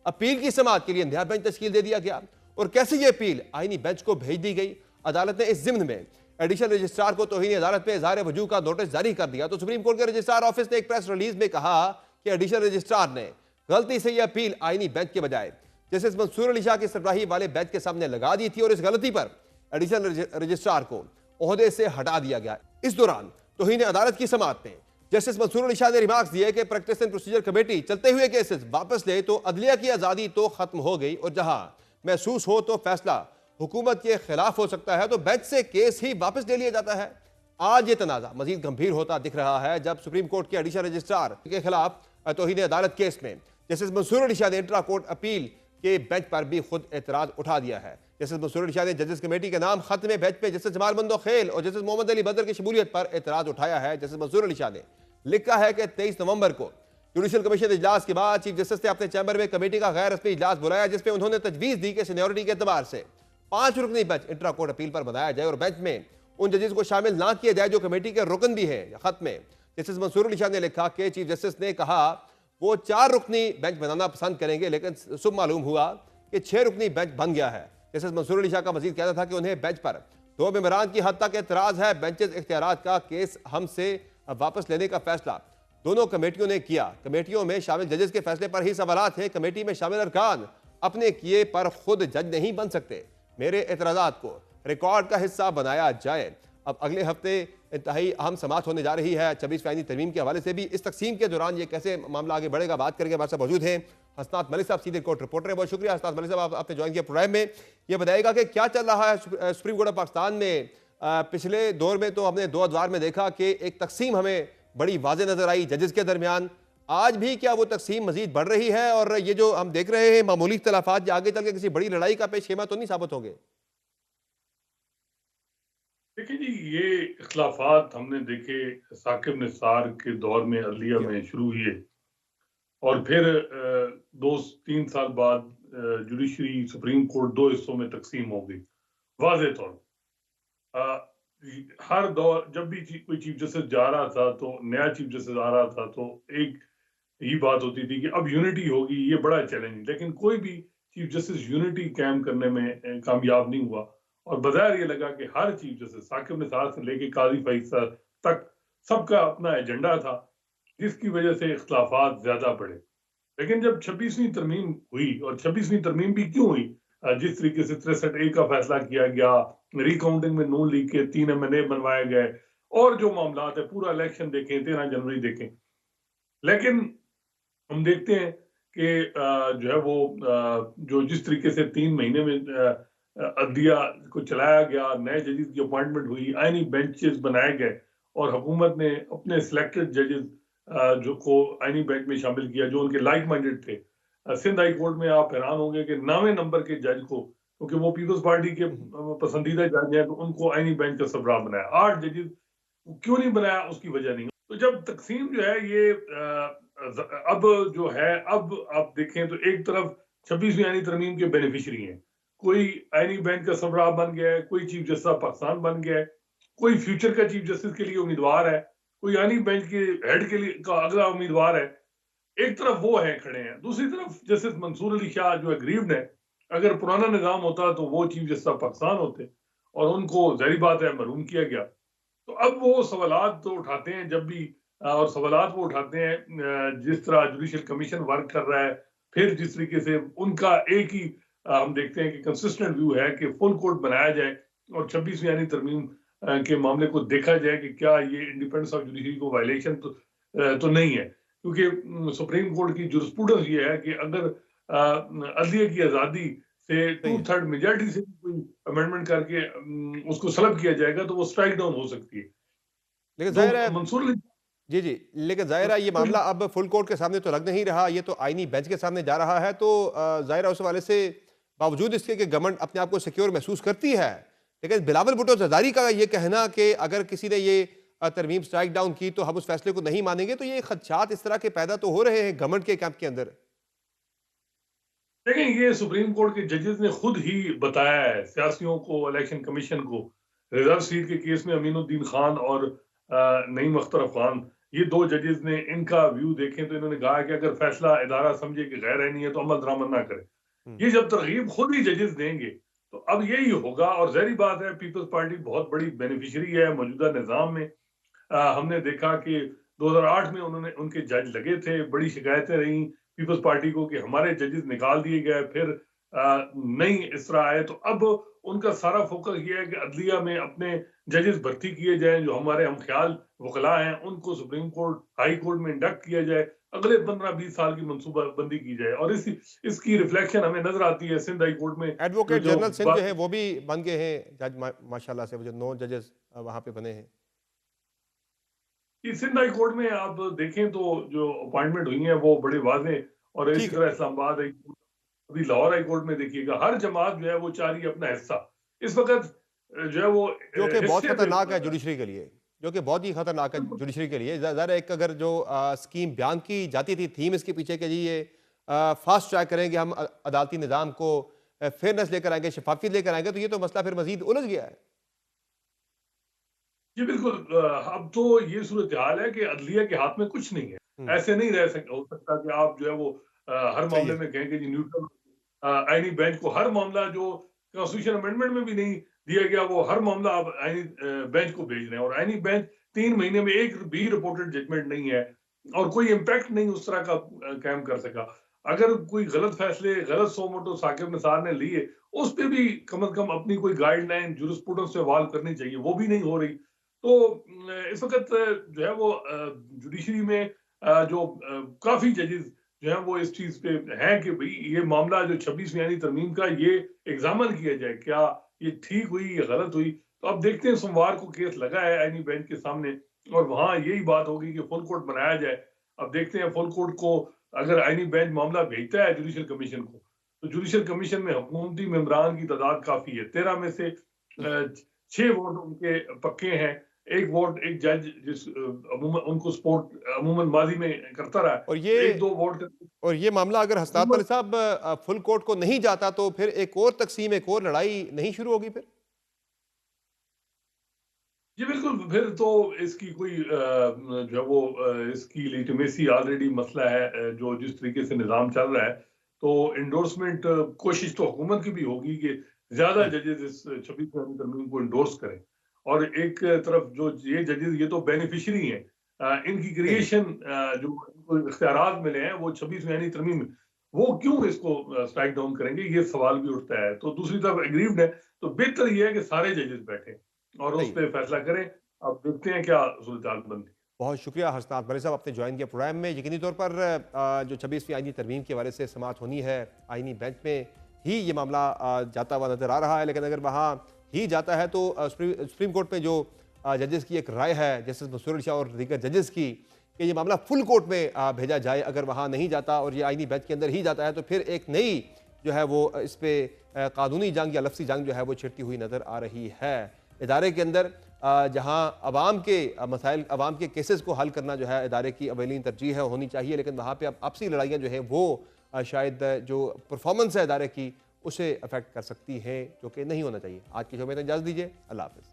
अपील की समाअत के लिए नया बेंच तश्कील दे दिया गया और कैसे यह अपील आईनी बेंच को भेज दी गई। अदालत ने इस जिम्न में एडिशनल रजिस्ट्रार को तौहीन अदालत में इज़हार वजूह का नोटिस जारी कर दिया। तो सुप्रीम कोर्ट के रजिस्ट्रार ऑफिस ने एक प्रेस रिलीज में कहा कि एडिशनल रजिस्ट्रार ने गलती से यह अपील आईनी बेंच के बजाय जस्टिस मंसूर अली शाह की सरबराही वाले बेंच के सामने लगा दी थी और इस गलती पर एडिशनल रजिस्ट्रार को ओहदे से हटा दिया गया। इस दौरान तौहीन अदालत की समाअत में जस्टिस मंसूर अली शाह ने रिमार्क्स दिए कि प्रैक्टिस एंड प्रोसीजर कमेटी चलते हुए केसेस वापस ले तो अदलिया की आज़ादी तो खत्म हो गई और जहां महसूस हो तो फैसला हुकूमत के खिलाफ हो सकता है तो बेंच से केस ही वापस ले लिया जाता है। आज ये तनाज़ा मजीद गंभीर होता दिख रहा है जब सुप्रीम कोर्ट के एडिशनल रजिस्ट्रार के खिलाफ तौहीन अदालत केस में जस्टिस मंसूर अली शाह ने इंट्रा कोर्ट अपील के बेंच पर भी खुद एतराज उठा दिया है। जस्टिस मंसूर अली शाह ने जजेस कमेटी के नाम खत में बेंच पे जस्टिस जमाल बंदो खेल और जस्टिस मोहम्मद अली बदर की शमूलियत पर एतराज उठाया है। जस्टिस मंसूर अली शाह ने लिखा है कि 23 नवंबर को जुडिशल कमीशन इजलास के बाद चीफ जस्टिस ने अपने चैम्बर में कमेटी का गैर रस्मी इजलास बुलाया, जिसमें उन्होंने तजवीज़ दी कि सीनियरिटी के एतबार से 5 रुकनी बेंच इंट्रा कोर्ट अपील पर बनाया जाए और बेंच में उन जजेस को शामिल ना किया जाए जो कमेटी के रुकन भी हैं। खत में जस्टिस मंसूर अली शाह ने लिखा कि चीफ जस्टिस ने कहा वो 4 रुकनी बेंच बनाना पसंद करेंगे, लेकिन सुबह मालूम हुआ कि 6 रुकनी बेंच बन गया है। जस्टिस मंसूर अली शाह का मजीद कहना था कि उन्हें बेंच पर 2 मेंबरान की हद तक एतराज है। बेंचेस इख्तियारात का केस हमसे वापस लेने का फैसला दोनों कमेटियों ने किया। कमेटियों में शामिल जजेस के फैसले पर ही सवालात हैं। कमेटी में शामिल अरकान अपने किए पर खुद जज नहीं बन सकते। मेरे एतराज़ात को रिकॉर्ड का हिस्सा बनाया जाए। अब अगले हफ्ते इंतहाई अहम समाअत होने जा रही है 26वीं आईनी तरमीम के हवाले से भी। इस तकसीम के दौरान ये कैसे मामला आगे बढ़ेगा बात करेंगे। हमारे साथ मौजूद हैं हसनात मलिक साहब, सीनियर कोर्ट रिपोर्टर है। बहुत शुक्रिया हसनात मलिक साहब, आपने ज्वाइन किया प्रोग्राम में। ये बताइएगा कि क्या चल रहा है सुप्रीम कोर्ट ऑफ पाकिस्तान में। पिछले दौर में तो हमने 2 अदवार में देखा कि एक तकसीम हमें बड़ी वाज़ेह नजर आई जजेस के दरमियान। आज भी क्या वो तकसीम मजीद बढ़ रही है और ये जो हम देख रहे हैं मामूली इख्तलाफात आगे चल के किसी बड़ी लड़ाई का पेश खेमा तो नहीं साबित होंगे? देखिए जी, ये इख्तलाफात हमने देखे साकिब निसार के दौर में अदलिया में शुरू हुए और फिर 2-3 साल बाद जुडिशरी सुप्रीम कोर्ट 2 हिस्सों में तकसीम हो गई। वाज़ेह तौर हर दौर जब भी कोई चीफ जस्टिस जा रहा था तो नया चीफ जस्टिस आ रहा था तो एक ही बात होती थी कि अब यूनिटी होगी, ये बड़ा चैलेंज। लेकिन कोई भी चीफ जस्टिस यूनिटी कायम करने में कामयाब नहीं हुआ और बज़ाहिर ये लगा कि हर चीफ जस्टिस साकिब निसार से लेके काजी फैसल तक सबका अपना एजेंडा था, जिसकी वजह से इख्तलाफात ज्यादा बढ़े। लेकिन जब 26वीं तरमीम हुई, और 26वीं तरमीम भी क्यों हुई, जिस तरीके से 63A का फैसला किया गया, रिकाउंटिंग में नून लीग के 3 MNA बनवाए गए और जो मामला है, पूरा इलेक्शन देखें, 13 जनवरी देखें। लेकिन हम देखते हैं कि जो है वो जो जिस तरीके से 3 महीने में अदलिया को चलाया गया, नए जजेस की अपॉइंटमेंट हुई, आईनी बेंचेस बनाए गए और हुकूमत ने अपने सिलेक्टेड जजेस जो को आईनी बेंच में शामिल किया जो उनके लाइक माइंडेड थे। सिंध हाई कोर्ट में आप हैरान होंगे कि 9वें नंबर के जज को, क्योंकि वो पीपल्स पार्टी के पसंदीदा जज हैं, तो उनको आईनी बेंच का सरबराह बनाया। 8 जजेस क्यों नहीं बनाया, उसकी वजह नहीं। तो जब तकसीम जो है ये अब जो है, अब आप देखें तो एक तरफ 26वीं आईनी तरमीम के बेनिफिशरी हैं, कोई आईनी बेंच का सरबराह बन गया है, कोई चीफ जस्टिस ऑफ पाकिस्तान बन गया है, कोई फ्यूचर का चीफ जस्टिस के लिए उम्मीदवार है, कोई आईनी बेंच के हेड के लिए का अगला उम्मीदवार है। एक तरफ वो है खड़े हैं, दूसरी तरफ जस्टिस मंसूर अली शाह जो एग्रीव्ड है, अगर पुराना निज़ाम होता तो वो चीफ जस्टिस ऑफ पाकिस्तान होते और उनको ज़ाहिर बात है महरूम किया गया। तो अब वो सवालात तो उठाते हैं जब भी और सवालात वो उठाते हैं जिस तरह जुडिशल कमीशन वर्क कर रहा है, फिर जिस तरीके से उनका एक ही हम देखते हैं कि कंसिस्टेंट व्यू है कि फुल कोर्ट बनाया जाए और 26वीं यानी तरमीम के मामले को देखा जाए कि क्या ये इंडिपेंडेंस ऑफ जुडिशरी को वायलेशन तो नहीं है, क्योंकि सुप्रीम कोर्ट की जुरिस्प्रूडेंस ये है कि अगर अदलिया की आज़ादी से 2/3 मेजॉरिटी से कोई अमेंडमेंट करके उसको सलब किया जाएगा तो वो स्ट्राइक डाउन हो सकती है। लेकिन जाहिर है मंसूर जी जी, लेकिन जाहिर है ये मामला अब फुल कोर्ट के सामने तो लग नहीं रहा, ये तो आईनी बेंच के सामने जा रहा है। तो जाहिर है उस हवाले से बावजूद इसके कि गवर्नमेंट अपने आप को सिक्योर महसूस करती है, लेकिन बिलावल भुट्टो जरदारी का ये कहना कि अगर किसी ने ये तरमीम स्ट्राइक डाउन की तो हम उस फैसले को नहीं मानेंगे, तो ये खदशात इस तरह के पैदा तो हो रहे हैं गवर्नमेंट के कैंप के अंदर। देखें, ये सुप्रीम कोर्ट के जजेस ने खुद ही बताया है सियासियों को, इलेक्शन कमीशन को। रिजर्व सीट के केस में अमीनुद्दीन खान और नईम अख्तर खान, ये दो जजेस ने इनका व्यू देखें तो इन्होंने कहा कि अगर फैसला इदारा समझे कि गैर आईनी है तो अमल दरामद ना करे। ये जब तरगीब खुद ही जजेस देंगे तो अब यही होगा। और ज़ाहिर बात है पीपल्स पार्टी बहुत बड़ी बेनिफिशरी है मौजूदा निज़ाम में। हमने देखा कि 2008 में उनके जज लगे थे, बड़ी शिकायतें रही पीपल्स पार्टी को कि हमारे जजेस निकाल दिए गए, फिर नहीं इस तरह आए। तो अब उनका सारा फोकस ये है कि अदलिया में अपने जजेस भर्ती किए जाएं, जो हमारे हम ख्याल वकला हैं उनको सुप्रीम कोर्ट हाई कोर्ट में इंडक्ट किया जाए, अगले 15-20 साल की मनसूबाबंदी की जाए। और इसकी रिफ्लेक्शन हमें नजर आती है सिंध हाई कोर्ट में। एडवोकेट जनरल सिंध जो है वो भी बन गए हैं जज, माशाल्लाह से, वो जो 9 जजेस वहां पे बने हैं। सिंध हाई कोर्ट में आप देखें तो जो अपॉइंटमेंट हुई है वो बड़े वाजे, और इसी तरह इस्लामाबाद हाई कोर्ट, अभी लाहौर हाई कोर्ट में देखिएगा हर जमात जो है वो चाह रही है अपना हिस्सा। इस वक्त जो है वो जो कि बहुत खतरनाक है जुडिशरी के लिए, जो कि बहुत ही खतरनाक है जुडिशरी के लिए। ज़रा एक अगर जो स्कीम बयान की जाती थी, थीम इसके पीछे के लिए फास्ट ट्रैक करेंगे हम अदालती निज़ाम को, फेयरनेस लेकर आएंगे, शफाफियत लेकर आएंगे, तो ये तो मसला फिर मजीद उलझ गया है। जी बिल्कुल। अब तो ये सूरत हाल है कि अदलिया के हाथ में कुछ नहीं है। ऐसे नहीं हो सकता कि आप जो है वो हर मामले में कहेंगे जी न्यूट्रल आईनी बेंच को हर मामला जो कॉन्स्टिट्यूशन अमेंडमेंट में भी नहीं दिया गया वो हर मामला आप आईनी बेंच को भेज रहे हैं। और आईनी बेंच 3 महीने में एक भी रिपोर्टेड जजमेंट नहीं है और कोई इम्पैक्ट नहीं उस तरह का कायम कर सका। अगर कोई गलत फैसले गलत सो मोटो साकिब निसार ने लिए, उस पर भी कम से कम अपनी कोई गाइडलाइन जुरिस्प्रूडेंस से इवॉल्व करनी चाहिए, वो भी नहीं हो रही। तो इस वक्त जो है वो जुडिशरी में जो काफी जजेस जो है वो इस चीज पे हैं कि भाई ये मामला जो 26वीं यानी तरमीम का ये एग्जामिन किया जाए, क्या ये ठीक हुई या गलत हुई। तो अब देखते हैं, सोमवार को केस लगा है आईनी बेंच के सामने और वहां यही बात होगी कि फुल कोर्ट बनाया जाए। अब देखते हैं फुल कोर्ट को अगर आईनी बेंच मामला भेजता है जुडिशल कमीशन को, तो जुडिशल कमीशन में हुकूमती मेंबरान की तादाद काफी है। 13 में से 6 वोट उनके पक्के हैं, एक वोट एक जज जिस उनको सपोर्ट अमूमन माजी में करता रहा, और ये 1-2 वोट और ये मामला अगर हसनात मलिक साहब फुल कोर्ट को नहीं जाता तो फिर एक और तकसीम, एक और लड़ाई नहीं शुरू होगी फिर? जी बिल्कुल। फिर तो इसकी कोई जो है वो इसकी लेजिटिमेसी ऑलरेडी मसला है जो जिस तरीके से निज़ाम चल रहा है। तो इंडोर्समेंट कोशिश तो हुकूमत की भी होगी कि ज्यादा जजेस इस 26वीं तरमीम को इंडोर्स करें। और एक तरफ जो ये जजेस ये तो बेनिफिशरी हैं, इनकी क्रिएशन जो इनको इख्तियारात मिले हैं वो 26वीं यानी तरमीम में, वो क्यों इसको स्ट्राइक डाउन करेंगे, ये सवाल भी उठता है। तो दूसरी तरफ एग्रीव्ड है तो बेहतर ये है कि सारे जजेस बैठे और उस पर फैसला करें। अब देखते हैं क्या सूरत हाल बनती है। बहुत शुक्रिया हसनात मलिक साहब, आपने ज्वाइन किया प्रोग्राम में। यकीनी तौर पर जो 26वीं आईनी तरमीम के हवाले से समाअत होनी है आईनी बेंच में ही ये मामला जाता हुआ नजर आ रहा है। लेकिन अगर वहाँ ही जाता है तो सुप्रीम कोर्ट में जो जजेस की एक राय है, जस्टिस मंसूर अली शाह और दीगर जजेस की, कि ये मामला फुल कोर्ट में भेजा जाए, अगर वहाँ नहीं जाता और ये आईनी बेंच के अंदर ही जाता है तो फिर एक नई जो है वो इस पर कानूनी जंग या लफ्सी जंग जो है वो छिड़ती हुई नज़र आ रही है। इदारे के अंदर जहाँ अवाम के मसाइल, अवाम के केसेस को हल करना जो है इदारे की अवलीन तरजीह होनी चाहिए, लेकिन वहाँ पर अब आपसी लड़ाइयाँ जो है वो शायद जो परफॉर्मेंस है इदारे की उसे अफेक्ट कर सकती है, जो कि नहीं होना चाहिए। आज की शो में इजाज़त दीजिए, अल्लाह हाफ़िज़।